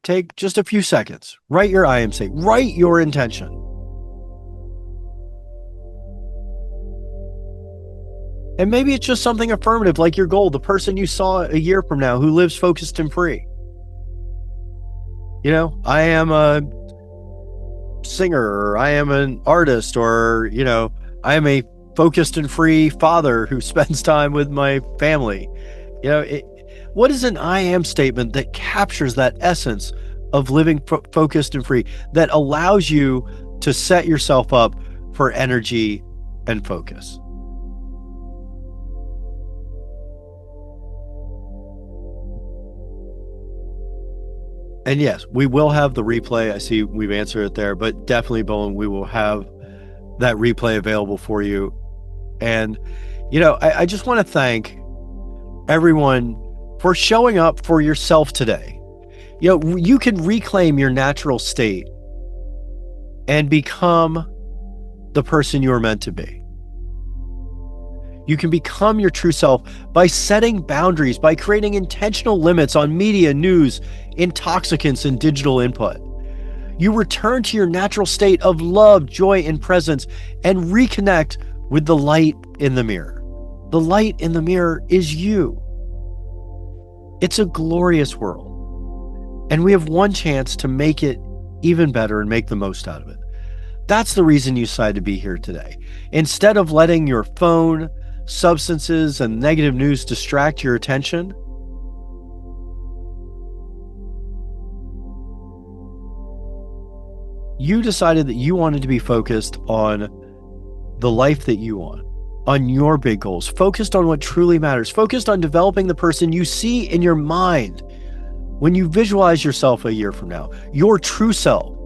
Take just a few seconds. Write your I am statement. Write your intention. And maybe it's just something affirmative, like your goal, the person you saw a year from now who lives focused and free. I am a singer, or I am an artist, or, I am a focused and free father who spends time with my family. What is an I am statement that captures that essence of living focused and free, that allows you to set yourself up for energy and focus? And yes, we will have the replay. I see we've answered it there, but definitely, Bowen, we will have that replay available for you. And, I just want to thank everyone for showing up for yourself today. You can reclaim your natural state and become the person you are meant to be. You can become your true self by setting boundaries, by creating intentional limits on media, news, intoxicants, and digital input. You return to your natural state of love, joy, and presence and reconnect with the light in the mirror. The light in the mirror is you. It's a glorious world, and we have one chance to make it even better and make the most out of it. That's the reason you decided to be here today. Instead of letting your phone, substances, and negative news distract your attention, you decided that you wanted to be focused on the life that you want, on your big goals, focused on what truly matters, focused on developing the person you see in your mind when you visualize yourself a year from now, your true self.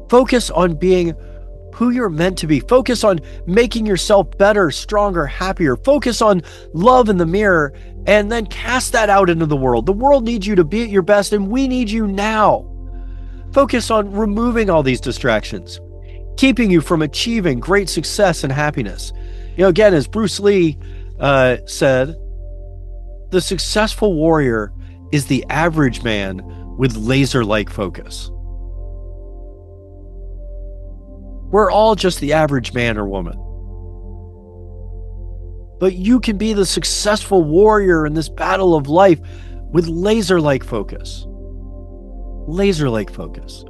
Focus on being who you're meant to be. Focus on making yourself better, stronger, happier. Focus on love in the mirror, and then cast that out into the world. The world needs you to be at your best, and we need you now. Focus on removing all these distractions, keeping you from achieving great success and happiness. Again, as Bruce Lee said, the successful warrior is the average man with laser-like focus. We're all just the average man or woman. But you can be the successful warrior in this battle of life with laser-like focus. Laser-like focus.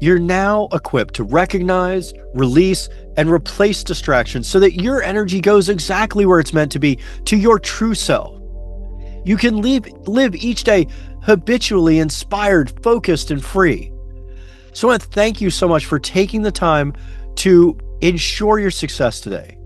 You're now equipped to recognize, release, and replace distractions so that your energy goes exactly where it's meant to be, to your true self. You can live each day habitually inspired, focused, and free. So I want to thank you so much for taking the time to ensure your success today.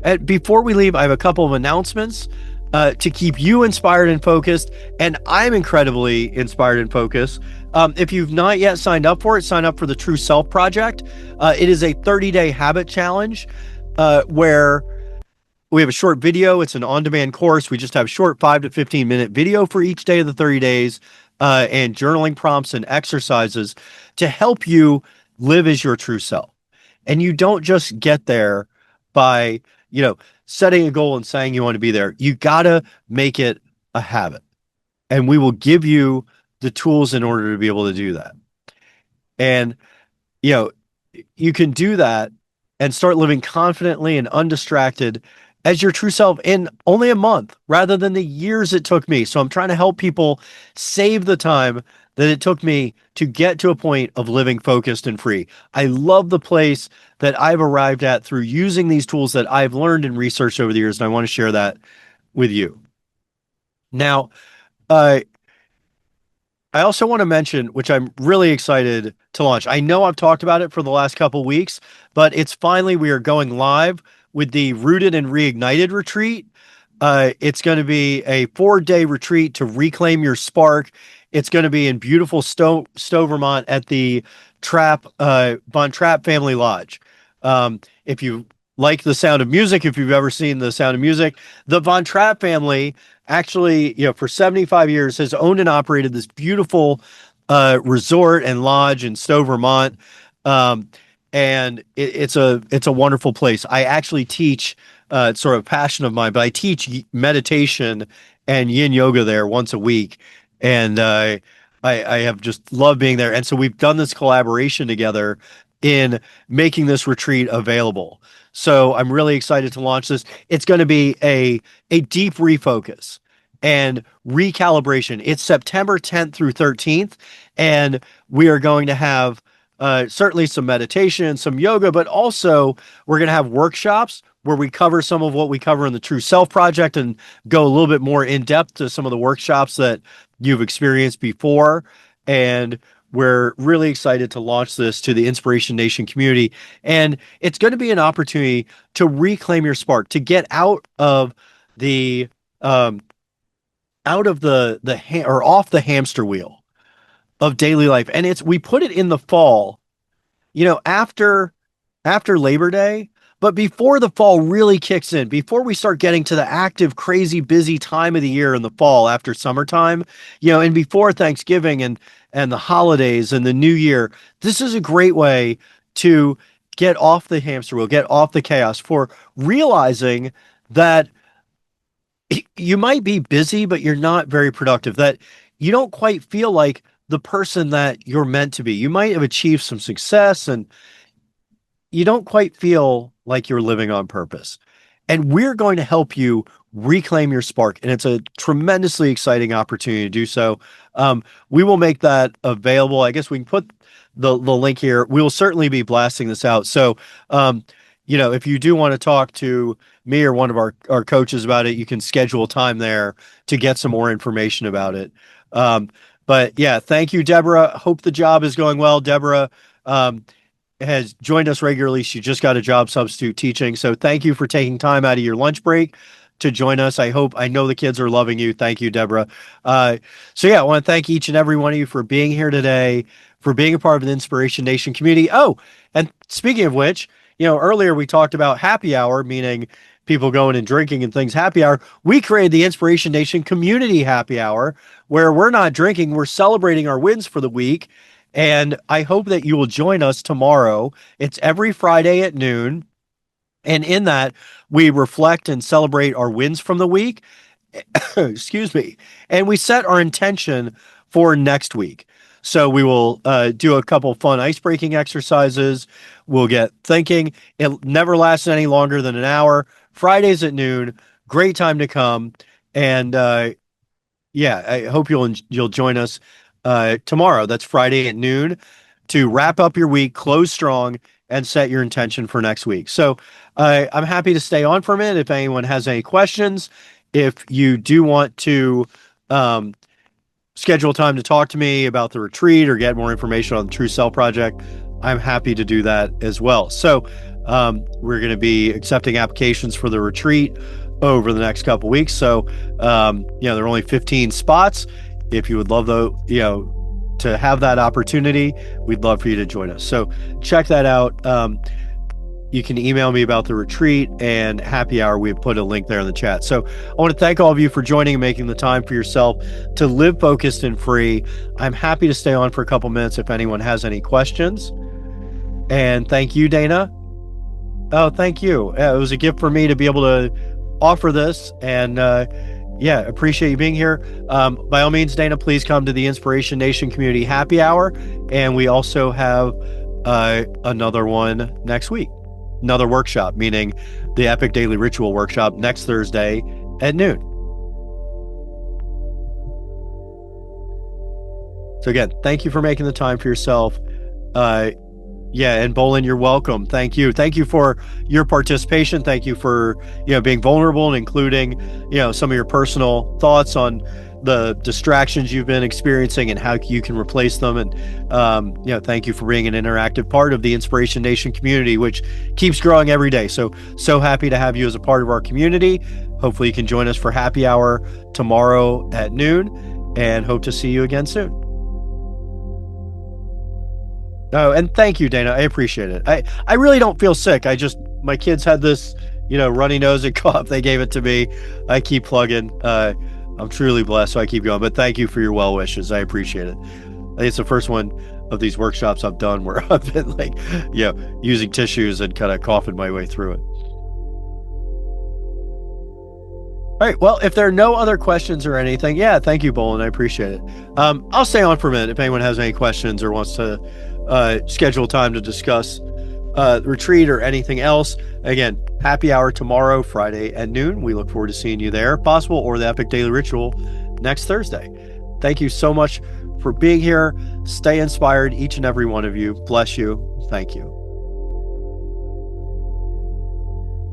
And before we leave, I have a couple of announcements to keep you inspired and focused, and I'm incredibly inspired and focused. If you've not yet signed up for it, sign up for the True Self Project. It is a 30-day habit challenge where we have a short video. It's an on-demand course. We just have short 5 to 15-minute video for each day of the 30 days and journaling prompts and exercises to help you live as your true self. And you don't just get there by, setting a goal and saying you want to be there. You got to make it a habit. And we will give you the tools in order to be able to do that. And, you can do that and start living confidently and undistracted as your true self in only a month rather than the years it took me. So I'm trying to help people save the time that it took me to get to a point of living focused and free. I love the place that I've arrived at through using these tools that I've learned and researched over the years, and I want to share that with you. Now, I also want to mention, which I'm really excited to launch. I know I've talked about it for the last couple of weeks, but it's finally, we are going live with the Rooted and Reignited retreat. It's going to be a 4-day retreat to reclaim your spark. It's going to be in beautiful Stowe, Vermont at the Von Trapp Family Lodge. If you like the sound of music, if you've ever seen the sound of music, the Von Trapp family actually, for 75 years has owned and operated this beautiful resort and lodge in Stowe, Vermont. And it's a wonderful place. I actually teach, it's sort of a passion of mine, but I teach meditation and yin yoga there once a week. And I have just loved being there. And so we've done this collaboration together in making this retreat available. So I'm really excited to launch this. It's going to be a deep refocus and recalibration. It's September 10th through 13th, and we are going to have certainly some meditation, some yoga, but also we're going to have workshops where we cover some of what we cover in the True Self Project and go a little bit more in depth to some of the workshops that you've experienced before. And we're really excited to launch this to the Inspiration Nation community. And it's going to be an opportunity to reclaim your spark, to get out of the out of or off the hamster wheel of daily life. And we put it in the fall, after Labor Day, but before the fall really kicks in, before we start getting to the active, crazy, busy time of the year in the fall after summertime, and before Thanksgiving and the holidays and the new year, this is a great way to get off the hamster wheel, get off the chaos, for realizing that you might be busy, but you're not very productive, that you don't quite feel like the person that you're meant to be. You might have achieved some success and you don't quite feel like you're living on purpose. And we're going to help you reclaim your spark. And it's a tremendously exciting opportunity to do so. We will make that available. I guess we can put the link here. We will certainly be blasting this out. So, if you do want to talk to me or one of our coaches about it, you can schedule time there to get some more information about it. But yeah, thank you, Deborah. Hope the job is going well. Deborah, has joined us regularly. She just got a job substitute teaching. So thank you for taking time out of your lunch break to join us. I know the kids are loving you. Thank you, Deborah. So yeah, I want to thank each and every one of you for being here today, for being a part of the Inspiration Nation community. Oh, and speaking of which, earlier we talked about happy hour, meaning people going and drinking and things. Happy hour. We created the Inspiration Nation community happy hour, where we're not drinking, we're celebrating our wins for the week. And I hope that you will join us tomorrow. It's every Friday at noon. And in that, we reflect and celebrate our wins from the week. Excuse me. And we set our intention for next week. So we will do a couple fun ice-breaking exercises. We'll get thinking. It never lasts any longer than an hour. Fridays at noon. Great time to come. And yeah, I hope you'll join us tomorrow. That's Friday at noon, to wrap up your week, close strong, and set your intention for next week. So I'm happy to stay on for a minute if anyone has any questions. If you do want to schedule time to talk to me about the retreat or get more information on the True Self Project, I'm happy to do that as well. So we're going to be accepting applications for the retreat over the next couple weeks. So there are only 15 spots. If you would love to have that opportunity, we'd love for you to join us. So check that out. You can email me about the retreat and happy hour. We've put a link there in the chat. So I want to thank all of you for joining and making the time for yourself to live focused and free. I'm happy to stay on for a couple minutes if anyone has any questions. And thank you, Dana. Oh, thank you. It was a gift for me to be able to offer this, and appreciate you being here. By all means, Dana, please come to the Inspiration Nation Community Happy Hour. And we also have another one next week, another workshop, meaning the Epic Daily Ritual Workshop next Thursday at noon. So again, thank you for making the time for yourself. And Bolin, you're welcome. Thank you. Thank you for your participation. Thank you for, being vulnerable and including, some of your personal thoughts on the distractions you've been experiencing and how you can replace them. And, thank you for being an interactive part of the Inspiration Nation community, which keeps growing every day. So happy to have you as a part of our community. Hopefully you can join us for happy hour tomorrow at noon, and hope to see you again soon. Oh, and thank you, Dana. I appreciate it. I really don't feel sick. My kids had this, runny nose and cough. They gave it to me. I keep plugging. I'm truly blessed, so I keep going. But thank you for your well wishes. I appreciate it. I think it's the first one of these workshops I've done where I've been using tissues and kind of coughing my way through it. All right. Well, if there are no other questions or anything, thank you, Bolin. I appreciate it. I'll stay on for a minute if anyone has any questions or wants to schedule time to discuss retreat or anything else. Again, happy hour tomorrow, Friday at noon. We look forward to seeing you there, if possible, or the Epic Daily Ritual next Thursday. Thank you so much for being here. Stay inspired, each and every one of you. Bless you. Thank you.